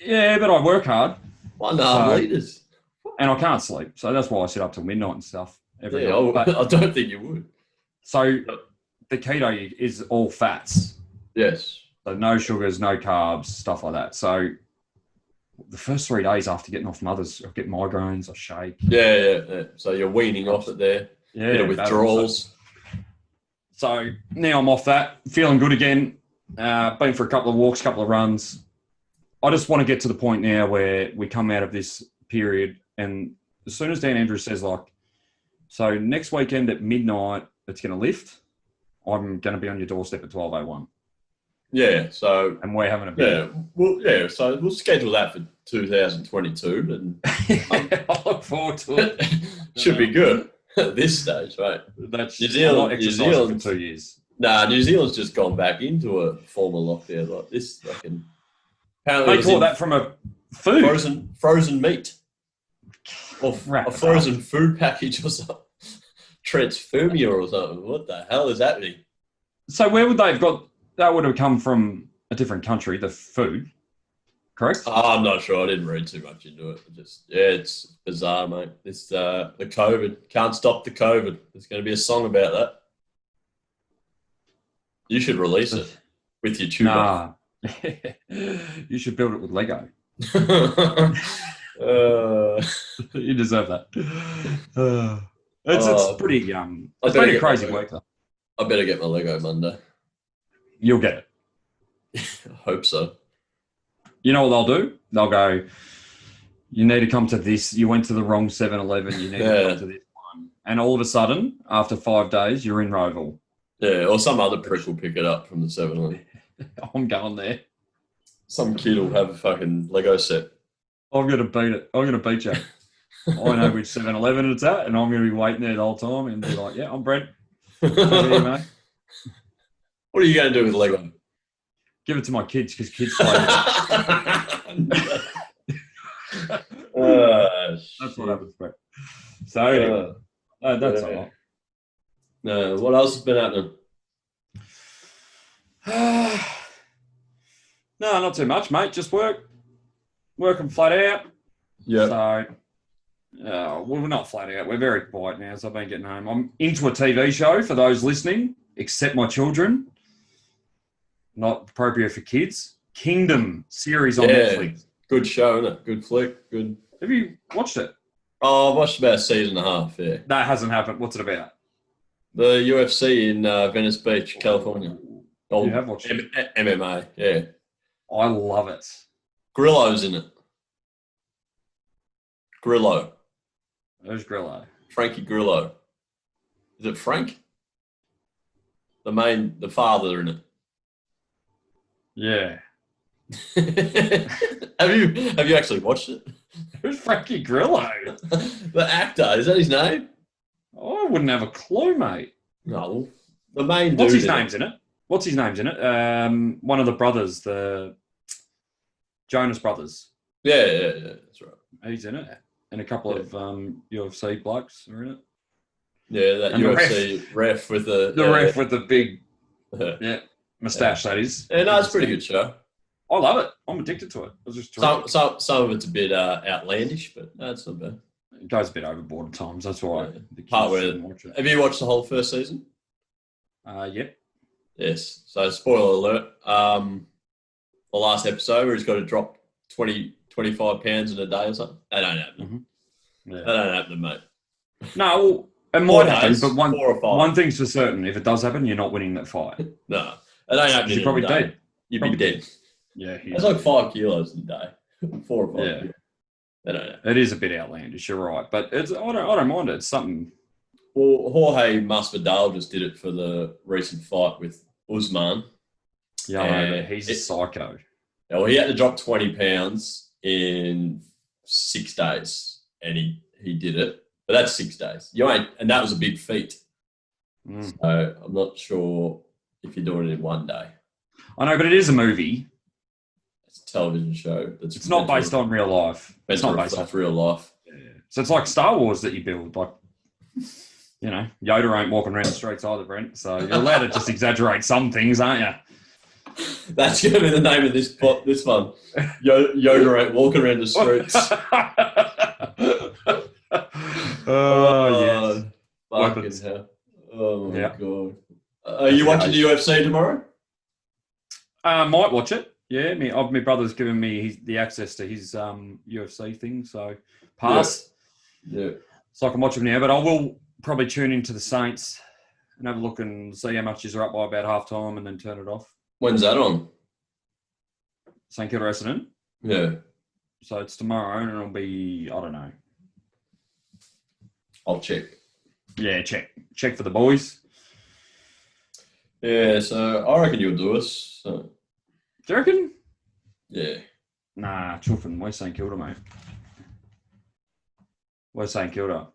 Speaker 2: Yeah, but I work hard.
Speaker 1: 1.5 litres.
Speaker 2: And I can't sleep. So that's why I sit up till midnight and stuff every night.
Speaker 1: I don't think you would.
Speaker 2: So the keto is all fats.
Speaker 1: Yes.
Speaker 2: So no sugars, no carbs, stuff like that. So the first 3 days after getting off Mothers, I get migraines, I shake.
Speaker 1: Yeah. So you're weaning off it there.
Speaker 2: Yeah.
Speaker 1: Bit of withdrawals.
Speaker 2: So now I'm off that, feeling good again. Been for a couple of walks, couple of runs. I just want to get to the point now where we come out of this period, and as soon as Dan Andrews says, like, so next weekend at midnight, it's going to lift, I'm going to be on your doorstep at 12:01.
Speaker 1: Yeah, so...
Speaker 2: And we're having a beer.
Speaker 1: So we'll schedule that for 2022, and
Speaker 2: I look forward to it.
Speaker 1: Should be good. At this stage, right?
Speaker 2: That's
Speaker 1: New Zealand
Speaker 2: for 2 years.
Speaker 1: Nah, New Zealand's just gone back into a formal lockdown like this. Fucking apparently
Speaker 2: they call that from a food
Speaker 1: frozen meat or a frozen food package or something. Transphobia or something. What the hell is happening?
Speaker 2: So where would they have got? That would have come from a different country. The food, correct?
Speaker 1: I'm not sure. I didn't read too much into it. It's bizarre, mate. It's the COVID. Can't stop the COVID. There's going to be a song about that. You should release it with your tuba.
Speaker 2: Nah. You should build it with Lego. You deserve that. It's pretty it's been a crazy week though.
Speaker 1: I better get my Lego Monday.
Speaker 2: You'll get it.
Speaker 1: I hope so.
Speaker 2: You know what they'll do? They'll go, you need to come to this. You went to the wrong 7-Eleven. You need to come to this one. And all of a sudden, after 5 days, you're in Roval.
Speaker 1: Yeah, or some other prick will pick it up from the 7-Eleven.
Speaker 2: I'm going there.
Speaker 1: Some kid will have a fucking Lego set.
Speaker 2: I'm going to beat it. I'm going to beat you. I know which 7-Eleven it's at, and I'm going to be waiting there the whole time and be like, yeah, I'm Brent. Here, mate.
Speaker 1: What are you going to do with Lego?
Speaker 2: Give it to my kids because kids play it. That's what happens, Brent. So anyway, that's all right.
Speaker 1: No, what else has been happening?
Speaker 2: No, not too much, mate. Just working flat out.
Speaker 1: Yeah.
Speaker 2: So, well, we're not flat out. We're very quiet now, so I've been getting home. I'm into a TV show for those listening, except my children. Not appropriate for kids. Kingdom series on Netflix.
Speaker 1: Good show, isn't it? Good flick. Good.
Speaker 2: Have you watched it?
Speaker 1: Oh, I watched about a season and a half, yeah.
Speaker 2: That hasn't happened. What's it about?
Speaker 1: The UFC in Venice Beach, California.
Speaker 2: Oh, you have watched it?
Speaker 1: MMA, yeah.
Speaker 2: I love it.
Speaker 1: Grillo's in it. Grillo.
Speaker 2: Who's Grillo?
Speaker 1: Frankie Grillo. Is it Frank? The father in it.
Speaker 2: Yeah.
Speaker 1: Have you actually watched it?
Speaker 2: Who's Frankie Grillo?
Speaker 1: The actor, is that his name?
Speaker 2: I wouldn't have a clue, mate.
Speaker 1: No, the main dude.
Speaker 2: What's his name's in it? What's his name's in it? One of the brothers, the Jonas brothers.
Speaker 1: Yeah, that's right.
Speaker 2: He's in it. and a couple of UFC blokes are in it.
Speaker 1: Yeah, that
Speaker 2: And
Speaker 1: UFC ref with the
Speaker 2: ref with the big
Speaker 1: yeah.
Speaker 2: moustache. That is.
Speaker 1: Yeah, no, it's a pretty good show.
Speaker 2: I love it. I'm addicted to it. It was just
Speaker 1: some of it's a bit outlandish, but no, it's not bad.
Speaker 2: It goes a bit overboard at times. That's why the kids shouldn't watch it.
Speaker 1: Have you watched the whole first season?
Speaker 2: Yep.
Speaker 1: Yes. So, spoiler alert. The last episode where he's got to drop 25 pounds in a day or something. That don't happen.
Speaker 2: Mm-hmm. Yeah.
Speaker 1: That don't happen, mate.
Speaker 2: No, it might happen, but one thing's for certain: if it does happen, you're not winning that fight.
Speaker 1: No, it ain't happening.
Speaker 2: You're probably dead.
Speaker 1: You'd be dead.
Speaker 2: Yeah,
Speaker 1: it's like 5 kilos a day. 4 or 5 kilos. That don't happen.
Speaker 2: It is a bit outlandish. You're right, but I don't mind it. It's something.
Speaker 1: Well, Jorge Masvidal just did it for the recent fight with Usman.
Speaker 2: Yeah, he's a psycho.
Speaker 1: Yeah, well, he had to drop 20 pounds in 6 days, and he did it. But that's 6 days. And that was a big feat. So I'm not sure if you're doing it in 1 day.
Speaker 2: I know, but it is a movie.
Speaker 1: It's a television show.
Speaker 2: It's not based on real life. It's not based off
Speaker 1: real life.
Speaker 2: Yeah. So it's like Star Wars that you build. Like, Yoda ain't walking around the streets either, Brent. So you're allowed to just exaggerate some things, aren't you?
Speaker 1: That's going to be the name of this one. Yoda ain't walking around the streets.
Speaker 2: Yes.
Speaker 1: Fucking hell. Oh, my God. Are you watching the UFC tomorrow?
Speaker 2: Might watch it. Yeah, my brother's given me the access to his UFC thing, so pass.
Speaker 1: Yeah.
Speaker 2: So I can watch him now, but I will probably tune into the Saints and have a look and see how much are up by about half time and then turn it off.
Speaker 1: When's that on?
Speaker 2: St Kilda Essendon.
Speaker 1: Yeah.
Speaker 2: So it's tomorrow and it'll be, I don't know.
Speaker 1: I'll check.
Speaker 2: Yeah, check for the boys.
Speaker 1: Yeah, so I reckon you'll do us. So.
Speaker 2: Do you reckon?
Speaker 1: Yeah.
Speaker 2: Nah, chuffing. Where's St Kilda, mate? Where's St Kilda?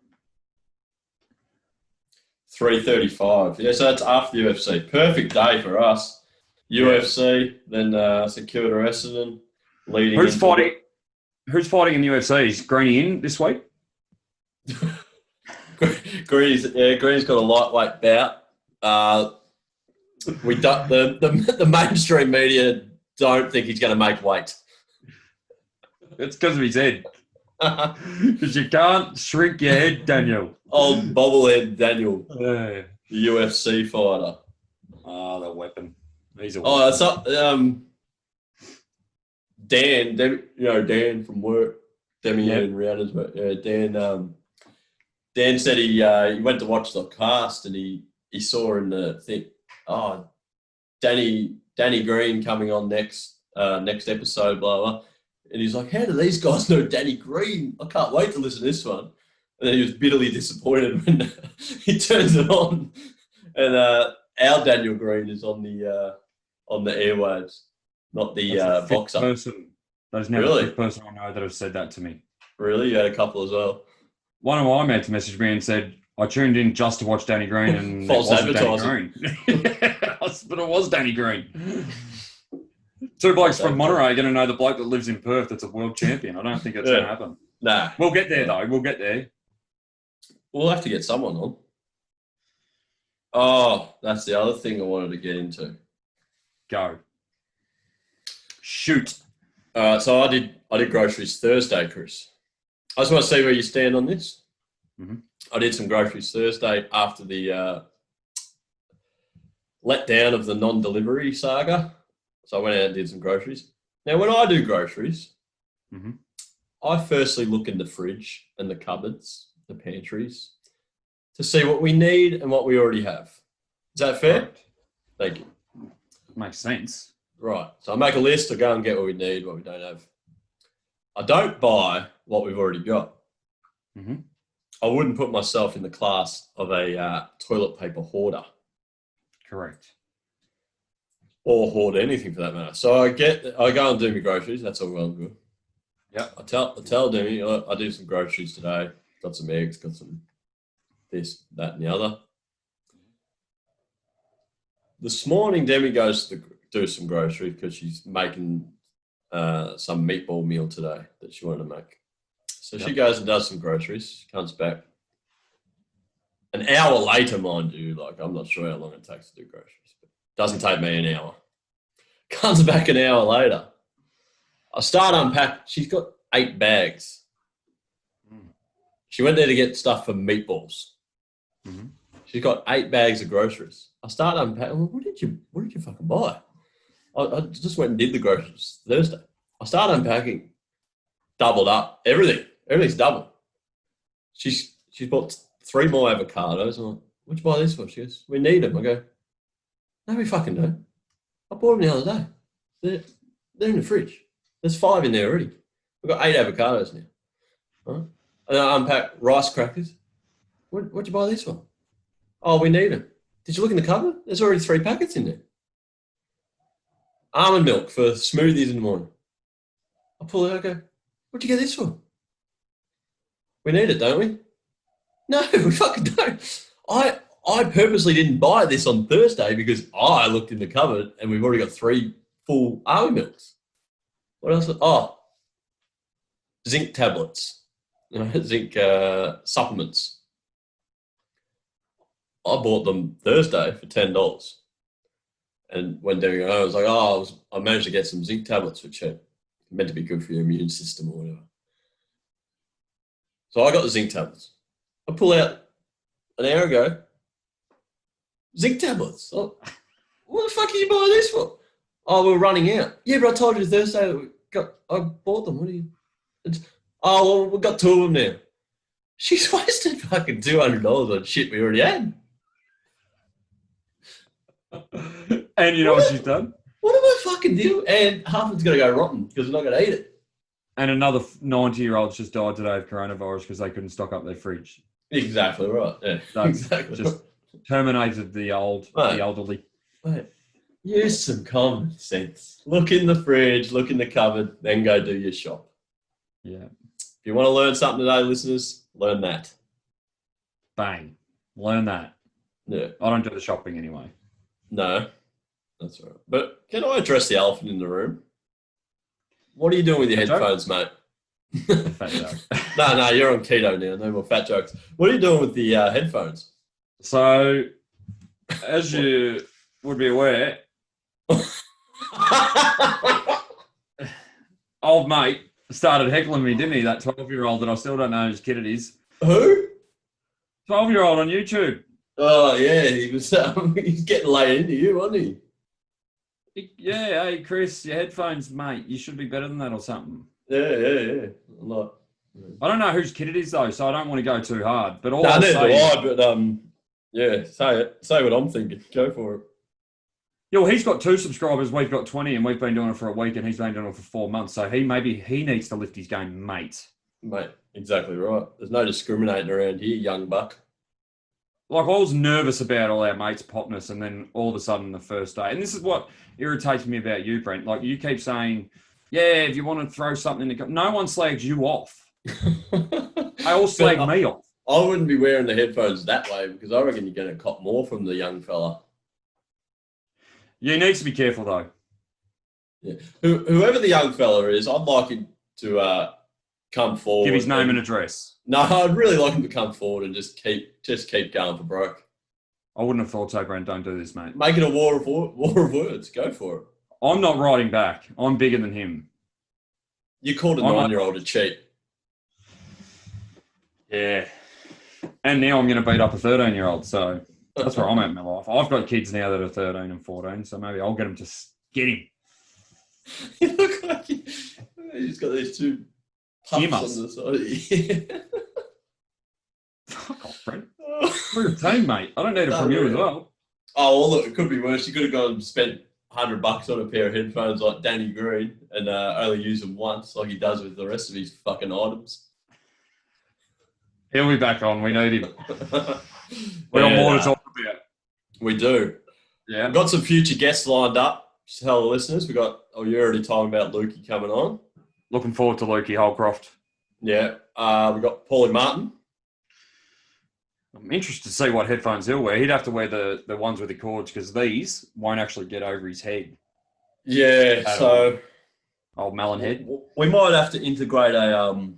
Speaker 1: 3:35. Yeah, so that's after UFC. Perfect day for us. UFC, then St Kilda Essendon leading.
Speaker 2: Who's fighting in the UFC? Is Greeny in this week?
Speaker 1: Greeny's got a lightweight bout. The mainstream media don't think he's going to make weight.
Speaker 2: It's because of his head. Because you can't shrink your head, Daniel.
Speaker 1: Old bobblehead Daniel,
Speaker 2: the
Speaker 1: UFC fighter.
Speaker 2: Oh, the weapon. He's a
Speaker 1: weapon. Oh, it's up. Dan, Dan from work. Demi and Rihanna's work. Yeah, Dan said he went to watch the cast and he saw in the thing, Danny Green coming on next episode, blah, blah. And he's like, how do these guys know Danny Green? I can't wait to listen to this one. And then he was bitterly disappointed when he turns it on. And our Daniel Green is on the airwaves, not the boxer.
Speaker 2: That is now the fifth person I know that has said that to me.
Speaker 1: Really? You had a couple as well?
Speaker 2: One of my mates messaged me and said, I tuned in just to watch Danny Green and
Speaker 1: false advertising.
Speaker 2: But it was Danny Green. Two blokes from Monterey are going to know the bloke that lives in Perth that's a world champion. I don't think it's going to happen.
Speaker 1: Nah.
Speaker 2: We'll get there, though. We'll get there.
Speaker 1: We'll have to get someone on. Oh, that's the other thing I wanted to get into.
Speaker 2: Go. Shoot.
Speaker 1: So I did groceries Thursday, Chris. I just want to see where you stand on this.
Speaker 2: Mm-hmm.
Speaker 1: I did some groceries Thursday after the letdown of the non-delivery saga. So I went out and did some groceries. Now, when I do groceries, I firstly look in the fridge and the cupboards, the pantries, to see what we need and what we already have. Is that fair?
Speaker 2: Right.
Speaker 1: Thank you.
Speaker 2: Makes sense.
Speaker 1: Right. So I make a list to go and get what we need, what we don't have. I don't buy what we've already got.
Speaker 2: Mm-hmm.
Speaker 1: I wouldn't put myself in the class of a toilet paper hoarder.
Speaker 2: Correct.
Speaker 1: Or hoard anything for that matter. So I go and do my groceries. That's all well and good.
Speaker 2: Yeah.
Speaker 1: I tell Demi, I do some groceries today. Got some eggs, got some this, that, and the other. This morning, Demi goes to do some groceries because she's making some meatball meal today that she wanted to make. So she goes and does some groceries, comes back. An hour later, mind you, like I'm not sure how long it takes to do groceries, but it doesn't take me an hour. Comes back an hour later. I start unpacking. She's got 8 bags. She went there to get stuff for meatballs.
Speaker 2: Mm-hmm.
Speaker 1: She's got 8 bags of groceries. I start unpacking. What did you fucking buy? I just went and did the groceries Thursday. I start unpacking. Doubled up. Everything's double. She's bought 3 more avocados. I'm like, what'd you buy this for? She goes, we need them. I go, no, we fucking don't. I bought them the other day. They're in the fridge. There's 5 in there already. We've got 8 avocados now. Right? And I unpack rice crackers. What'd you buy this for? Oh, we need them. Did you look in the cupboard? There's already 3 packets in there. Almond milk for smoothies in the morning. I pull it out, I go, what'd you get this for? We need it, don't we? No, we fucking don't. I purposely didn't buy this on Thursday because I looked in the cupboard and we've already got 3 full almond milks. What else? Oh, zinc tablets. Zinc supplements. I bought them Thursday for $10. And when doing it, I was like, I managed to get some zinc tablets for cheap. Meant to be good for your immune system or whatever. So I got the zinc tablets. I pull out an hour ago, zinc tablets. Oh, what the fuck are you buying this for? Oh, we're running out. Yeah, but I told you Thursday I bought them. What are you? Well, we've got 2 of them now. She's wasted fucking $200 on shit we already had.
Speaker 2: And you know what she's done?
Speaker 1: What am I fucking doing? And half of it's going to go rotten because we're not going to eat it.
Speaker 2: And another 90-year-old's just died today of coronavirus because they couldn't stock up their fridge.
Speaker 1: Exactly right. Yeah,
Speaker 2: that's
Speaker 1: exactly
Speaker 2: just terminated the elderly.
Speaker 1: Mate, use some common sense. Look in the fridge, look in the cupboard, then go do your shop.
Speaker 2: Yeah.
Speaker 1: If you want to learn something today, listeners, learn that.
Speaker 2: Bang. Learn that.
Speaker 1: Yeah.
Speaker 2: I don't do the shopping anyway.
Speaker 1: No, that's all right. But can I address the elephant in the room? What are you doing with your headphones, mate?
Speaker 2: Fat joke.
Speaker 1: No, you're on keto now. No more fat jokes. What are you doing with the headphones?
Speaker 2: So, as you would be aware, old mate started heckling me, didn't he? That 12-year-old that I still don't know whose kid it is.
Speaker 1: Who?
Speaker 2: 12-year-old on YouTube.
Speaker 1: Oh, yeah. He's getting laid into you, wasn't he?
Speaker 2: Yeah, hey, Chris, your headphones, mate. You should be better than that or something.
Speaker 1: Yeah.
Speaker 2: I don't know whose kid it is, though, so I don't want to go too hard. But
Speaker 1: neither do I, but yeah, say it. Say what I'm thinking. Go for it.
Speaker 2: Yeah, well, he's got 2 subscribers. We've got 20, and we've been doing it for a week, and he's been doing it for 4 months. So he needs to lift his game, mate.
Speaker 1: Mate, exactly right. There's no discriminating around here, young buck.
Speaker 2: Like, I was nervous about all our mates' popness, and then all of a sudden the first day. And this is what irritates me about you, Brent. Like, you keep saying, yeah, if you want to throw something in the... No one slags you off. They all slag me off.
Speaker 1: I wouldn't be wearing the headphones that way because I reckon you're going to cop more from the young fella.
Speaker 2: Yeah, he needs to be careful, though.
Speaker 1: Yeah. Whoever the young fella is, I'd like him to come forward.
Speaker 2: Give his name and address.
Speaker 1: No, I'd really like him to come forward and just keep going for broke.
Speaker 2: I wouldn't have thought so, Brent. Don't do this, mate.
Speaker 1: Make it a war of words. Go for it.
Speaker 2: I'm not writing back. I'm bigger than him.
Speaker 1: You called a 9-year-old a cheat.
Speaker 2: Yeah. And now I'm going to beat up a 13-year-old, so that's where I'm at in my life. I've got kids now that are 13 and 14, so maybe I'll get them to get him.
Speaker 1: You look like he's got these 2 puffs on the side.
Speaker 2: Fuck off, Brent. We're a team, mate. I don't need it from you as well.
Speaker 1: Oh, well, look, it could be worse. You could have gone and spent $100 on a pair of headphones like Danny Green and only use them once like he does with the rest of his fucking items.
Speaker 2: He'll be back on. We need him. We got more to talk about.
Speaker 1: We do.
Speaker 2: Yeah.
Speaker 1: We've got some future guests lined up. Just tell the listeners. You're already talking about Lukey coming on.
Speaker 2: Looking forward to Lukey Holcroft.
Speaker 1: Yeah. We've got Paulie Martin.
Speaker 2: I'm interested to see what headphones he'll wear. He'd have to wear the ones with the cords because these won't actually get over his head.
Speaker 1: Yeah, so...
Speaker 2: Old melon head.
Speaker 1: We might have to integrate a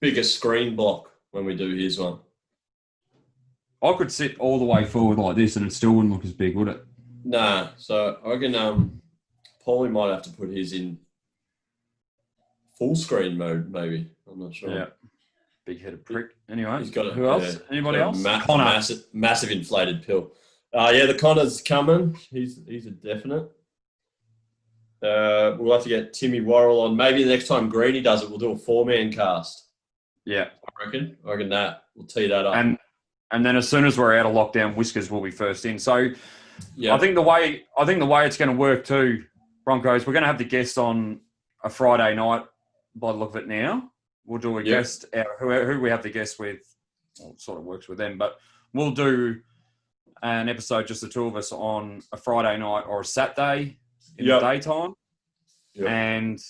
Speaker 1: bigger screen block when we do his one.
Speaker 2: I could sit all the way forward like this and it still wouldn't look as big, would it?
Speaker 1: Nah, so I reckon Paulie might have to put his in full screen mode, maybe. I'm not sure.
Speaker 2: Yeah. Big headed prick. Anyway,
Speaker 1: He's got
Speaker 2: who else? Anybody else?
Speaker 1: Connor. Massive inflated pill. Yeah, the Connor's coming. He's a definite. We'll have to get Timmy Worrell on. Maybe the next time Greeny does it, we'll do a 4-man cast.
Speaker 2: Yeah.
Speaker 1: I reckon that. We'll tee that up.
Speaker 2: And then as soon as we're out of lockdown, Whiskers will be first in. So
Speaker 1: yeah.
Speaker 2: I think the way it's going to work too, Broncos, we're going to have the guest on a Friday night by the look of it now. We'll do a guest, who we have the guest with, well, it sort of works with them, but we'll do an episode, just the two of us, on a Friday night or a Saturday in the daytime.
Speaker 1: Yep.
Speaker 2: And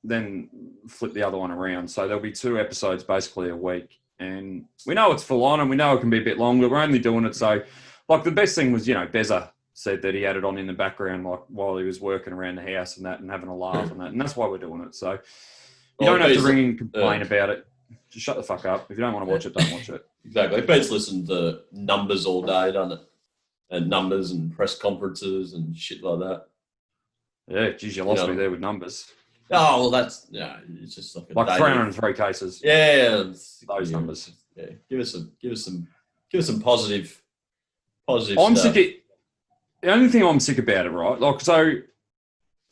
Speaker 2: then flip the other one around. So there'll be 2 episodes basically a week. And we know it's full on and we know it can be a bit long, but we're only doing it so, like, the best thing was, Bezza said that he had it on in the background, like, while he was working around the house and that and having a laugh and that. And that's why we're doing it. So you don't have to ring and complain about it. Just shut the fuck up. If you don't want to watch it, don't watch it.
Speaker 1: Exactly. It beats listening to numbers all day, doesn't it? And numbers and press conferences and shit like that.
Speaker 2: Yeah, geez, you lost me there with numbers.
Speaker 1: Oh, well, that's, it's just like
Speaker 2: 303 cases.
Speaker 1: Yeah.
Speaker 2: Those numbers.
Speaker 1: Yeah. Give us some positive
Speaker 2: I'm
Speaker 1: stuff.
Speaker 2: sick of, the only thing I'm sick about it, right? Like, so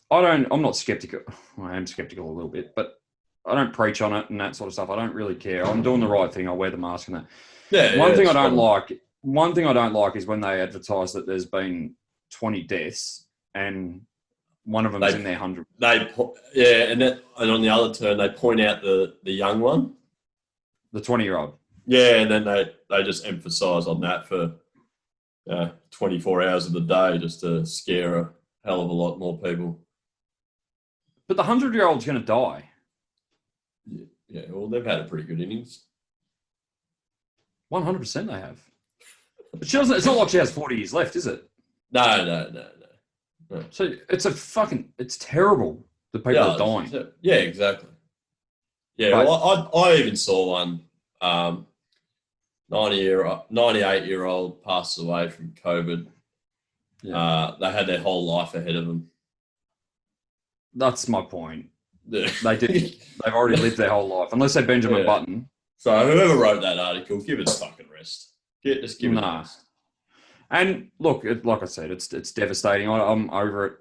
Speaker 2: I'm not skeptical. Well, I am skeptical a little bit, but I don't preach on it and that sort of stuff. I don't really care. I'm doing the right thing. I'll wear the mask and that.
Speaker 1: Yeah.
Speaker 2: One thing I don't like is when they advertise that there's been 20 deaths and one of them is in their 100.
Speaker 1: And on the other turn, they point out the young one.
Speaker 2: The 20-year-old.
Speaker 1: Yeah, and then they just emphasise on that for 24 hours of the day just to scare a hell of a lot more people.
Speaker 2: But the 100-year-old's going to die.
Speaker 1: Yeah, well, they've had a pretty good innings.
Speaker 2: 100% they have. But she doesn't. It's not like she has 40 years left, is it?
Speaker 1: No.
Speaker 2: So it's terrible that people are dying.
Speaker 1: Yeah, exactly. Yeah, well, I even saw one 98-year-old passes away from COVID. Yeah. They had their whole life ahead of them.
Speaker 2: That's my point.
Speaker 1: Yeah.
Speaker 2: They did. They've already lived their whole life, unless they're Benjamin Button.
Speaker 1: So whoever wrote that article, give it a fucking rest. Just give it a rest.
Speaker 2: And look, like I said, it's devastating. I'm over it.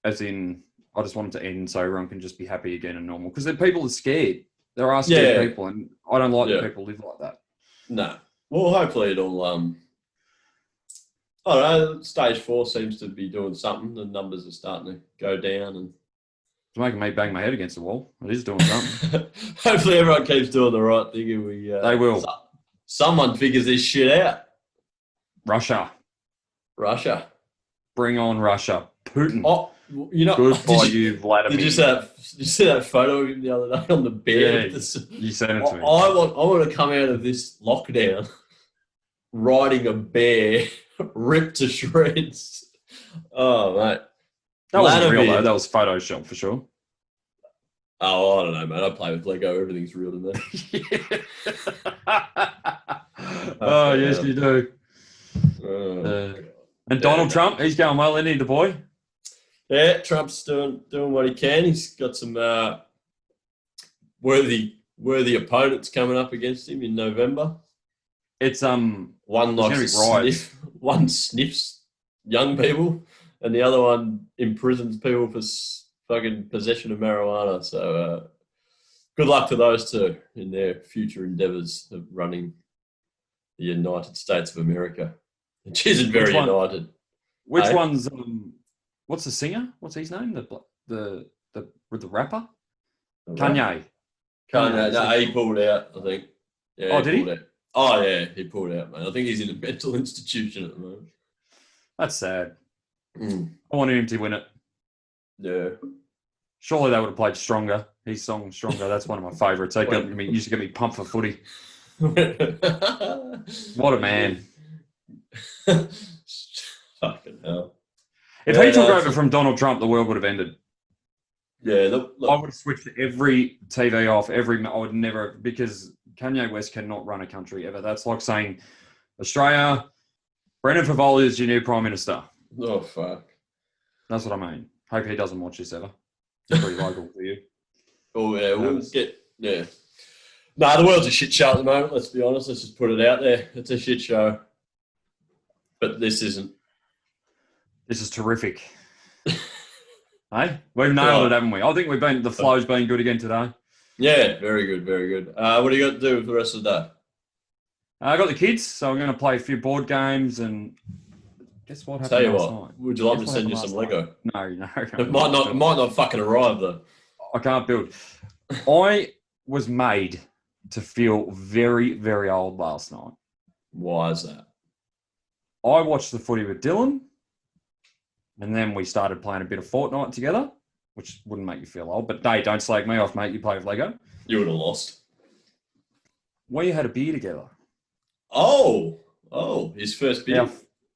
Speaker 2: As in, I just want it to end so everyone can just be happy again and normal. Because people are scared. There are scared people, and I don't like that people live like that.
Speaker 1: No. Well, hopefully it'll. I don't know. Stage 4 seems to be doing something. The numbers are starting to go down, and
Speaker 2: it's making me bang my head against the wall. It is doing something.
Speaker 1: Hopefully everyone keeps doing the right thing, and
Speaker 2: they will.
Speaker 1: Someone figures this shit out.
Speaker 2: Russia. Bring on Russia. Putin.
Speaker 1: Oh,
Speaker 2: good by you, Vladimir.
Speaker 1: Did you see that photo of him the other day on the bear?
Speaker 2: Yeah, you sent it to me.
Speaker 1: I want to come out of this lockdown riding a bear ripped to shreds. Oh, mate.
Speaker 2: That wasn't real, though. That was Photoshop for sure.
Speaker 1: Oh, I don't know, man. I play with Lego. Everything's real to me.
Speaker 2: Oh, yes, you do. And Donald Trump, he's going well, isn't he, the boy?
Speaker 1: Yeah, Trump's doing what he can. He's got some worthy opponents coming up against him in November.
Speaker 2: It's
Speaker 1: one sniffs young people, and the other one imprisons people for fucking possession of marijuana. So good luck to those two in their future endeavours of running the United States of America, which isn't very united.
Speaker 2: Which one's what's the singer? What's his name? The rapper? Kanye.
Speaker 1: No, he pulled out, I think. Yeah,
Speaker 2: oh, did he?
Speaker 1: Out. Oh, yeah, he pulled out, man. I think he's in a mental institution at the moment.
Speaker 2: That's sad. I wanted him to win it.
Speaker 1: Yeah.
Speaker 2: Surely they would have played Stronger. His song Stronger, that's one of my favourites. He used to get me pumped for footy. What a man.
Speaker 1: Fucking hell.
Speaker 2: If he took over from Donald Trump, the world would have ended.
Speaker 1: Yeah,
Speaker 2: I would have switched every TV off. I would never, because Kanye West cannot run a country ever. That's like saying, Australia, Brendan Favola is your new Prime Minister.
Speaker 1: Oh, fuck.
Speaker 2: That's what I mean. Hope he doesn't watch this ever. It's pretty local for you.
Speaker 1: Oh, yeah, yeah. Nah, the world's a shit show at the moment, let's be honest. Let's just put it out there. It's a shit show. But this isn't.
Speaker 2: This is terrific. Hey, we've nailed it, haven't we? I think the flow's been good again today.
Speaker 1: Yeah, very good, very good. What do you got to do for the rest of the day?
Speaker 2: I got the kids, so I'm going to play a few board games and guess what happened last night?
Speaker 1: Would you like me to send you some Lego?
Speaker 2: No.
Speaker 1: It might not fucking arrive though.
Speaker 2: I can't build. I was made to feel very, very old last night.
Speaker 1: Why is that?
Speaker 2: I watched the footy with Dylan, and then we started playing a bit of Fortnite together, which wouldn't make you feel old. But hey, don't slag me off, mate. You play with Lego.
Speaker 1: You would have lost.
Speaker 2: We had a beer together.
Speaker 1: Oh, his first beer.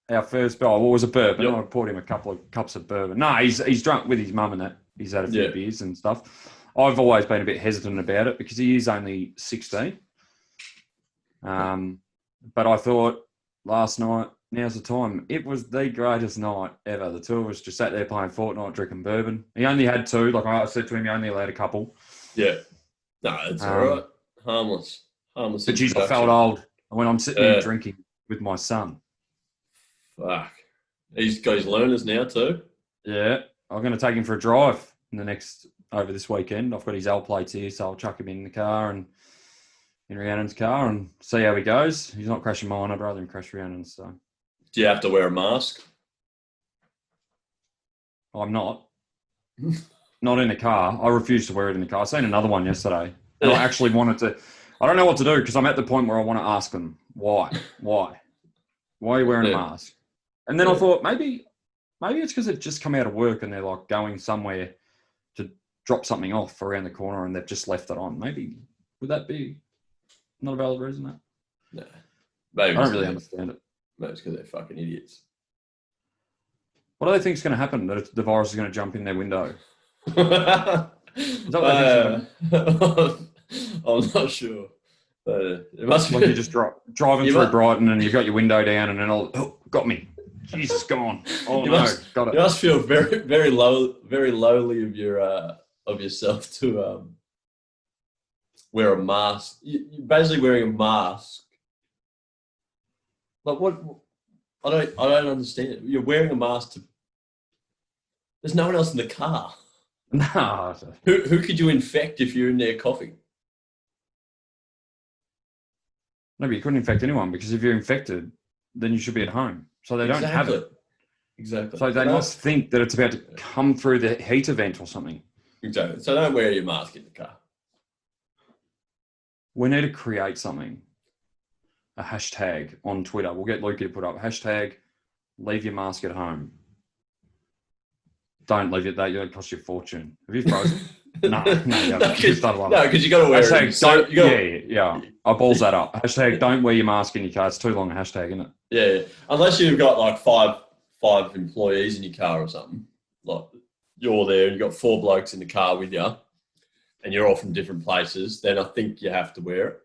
Speaker 2: Our first beer. Well, it was a bourbon.
Speaker 1: Yep.
Speaker 2: I poured him a couple of cups of bourbon. No, he's drunk with his mum and that. He's had a few beers and stuff. I've always been a bit hesitant about it because he is only 16. But I thought last night, now's the time. It was the greatest night ever. The two of us just sat there playing Fortnite, drinking bourbon. He only had two. Like I said to him, he only allowed a couple.
Speaker 1: Yeah. No, it's all right. Harmless.
Speaker 2: But geez, I felt old when I'm sitting there drinking with my son.
Speaker 1: Fuck. He's got his learners now too.
Speaker 2: Yeah. I'm going to take him for a drive over this weekend. I've got his L plates here, so I'll chuck him in the car and in Rhiannon's car and see how he goes. He's not crashing mine. I'd rather him crash Rhiannon's. So.
Speaker 1: Do you have to wear a mask?
Speaker 2: I'm not. Not in the car. I refuse to wear it in the car. I seen another one yesterday. And I actually wanted to. I don't know what to do because I'm at the point where I want to ask them, why? Why are you wearing a mask? And then I thought, maybe it's because they've just come out of work and they're like going somewhere to drop something off around the corner and they've just left it on. Maybe, would that be not a valid reason? That?
Speaker 1: No. Maybe
Speaker 2: I don't really understand it.
Speaker 1: Maybe it's because they're fucking idiots.
Speaker 2: What do they think is going to happen? That the virus is going to jump in their window? Is that what they think?
Speaker 1: I'm not sure. It must
Speaker 2: be like you're just driving through Brighton and you've got your window down and then got me. Jesus, gone. Oh got it.
Speaker 1: You must feel very, very low, very lowly of yourself to wear a mask. You're basically wearing a mask. Like what? I don't understand it. You're wearing a mask to. There's no one else in the car.
Speaker 2: No.
Speaker 1: Who could you infect if you're in there coughing?
Speaker 2: No, but you couldn't infect anyone because if you're infected, then you should be at home. So they don't have it.
Speaker 1: Exactly.
Speaker 2: So they must think that it's about to come through the heat event or something.
Speaker 1: Exactly. So don't wear your mask in the car.
Speaker 2: We need to create something. A hashtag on Twitter. We'll get Lukey to put up hashtag leave your mask at home. Don't leave it there. It'll cost you a fortune. Have you frozen? No, because you got
Speaker 1: to wear
Speaker 2: it. Yeah. I balls that up. Hashtag don't wear your mask in your car. It's too long a hashtag, isn't it?
Speaker 1: Yeah. Unless you've got like five employees in your car or something. Like you're there and you've got 4 blokes in the car with you and you're all from different places, then I think you have to wear it.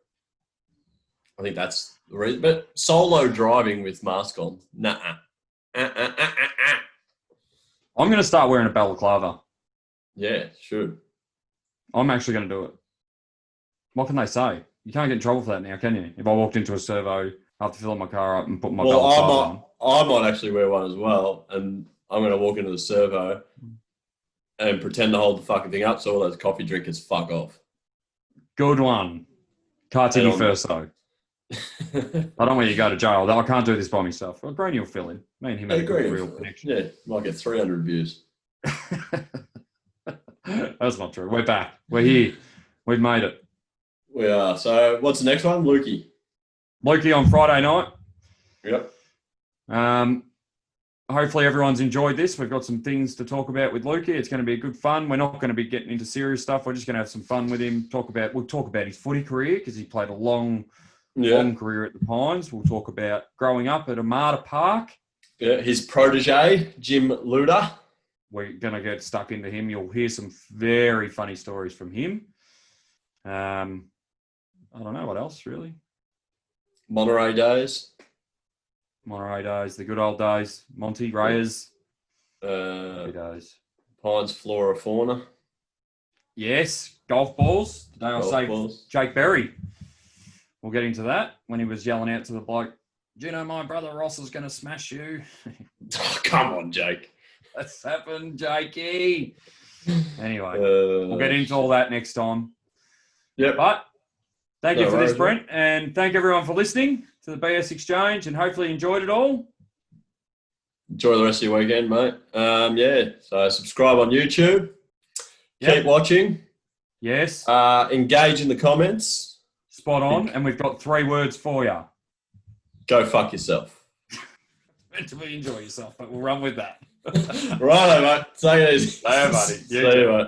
Speaker 1: I think that's the reason. But solo driving with mask on, nah.
Speaker 2: I'm going to start wearing a balaclava.
Speaker 1: Yeah, should.
Speaker 2: I'm actually going to do it. What can they say? You can't get in trouble for that now, can you? If I walked into a servo, I have to fill my car up and put my balaclava on.
Speaker 1: I might actually wear one as well, and I'm going to walk into the servo and pretend to hold the fucking thing up so all those coffee drinkers fuck off.
Speaker 2: Good one. Cartini first, though. I don't want you to go to jail. I can't do this by myself. Well, Greeny will fill in. Me and him have a real connection.
Speaker 1: Yeah, might get 300 views.
Speaker 2: That's not true. We're back. We're here. We've made it.
Speaker 1: We are. So what's the next one? Lukey
Speaker 2: on Friday night.
Speaker 1: Yep.
Speaker 2: Hopefully everyone's enjoyed this. We've got some things to talk about with Lukey. It's going to be good fun. We're not going to be getting into serious stuff. We're just going to have some fun with him. We'll talk about his footy career because he played a long career at the Pines. We'll talk about growing up at Amata Park.
Speaker 1: Yeah, his protege, Jim Luda.
Speaker 2: we're going to get stuck into him. You'll hear some very funny stories from him. I don't know what else, really.
Speaker 1: Monterey days.
Speaker 2: Monterey days, the good old days. Monty Reyes.
Speaker 1: Uh,
Speaker 2: days.
Speaker 1: Pines flora fauna.
Speaker 2: Yes, golf balls. Today I
Speaker 1: Golf
Speaker 2: saved
Speaker 1: balls.
Speaker 2: Jake Berry. We'll get into that when he was yelling out to the bloke, "Do you know my brother Ross is going to smash you?"
Speaker 1: Oh, come on, Jake.
Speaker 2: That's happened, Jakey. Anyway, we'll get into all that next time.
Speaker 1: Yep.
Speaker 2: But thank you for this,
Speaker 1: worries,
Speaker 2: Brent, and thank everyone for listening to the BS Exchange, and hopefully you enjoyed it all.
Speaker 1: Enjoy the rest of your weekend, mate. So subscribe on YouTube.
Speaker 2: Yep.
Speaker 1: Keep watching.
Speaker 2: Yes.
Speaker 1: Engage in the comments.
Speaker 2: Spot on. And we've got 3 words for you.
Speaker 1: Go fuck yourself.
Speaker 2: Meant to be enjoy yourself, but we'll run with that.
Speaker 1: Righto, mate. Take it easy.
Speaker 2: See you, buddy.
Speaker 1: See you, mate.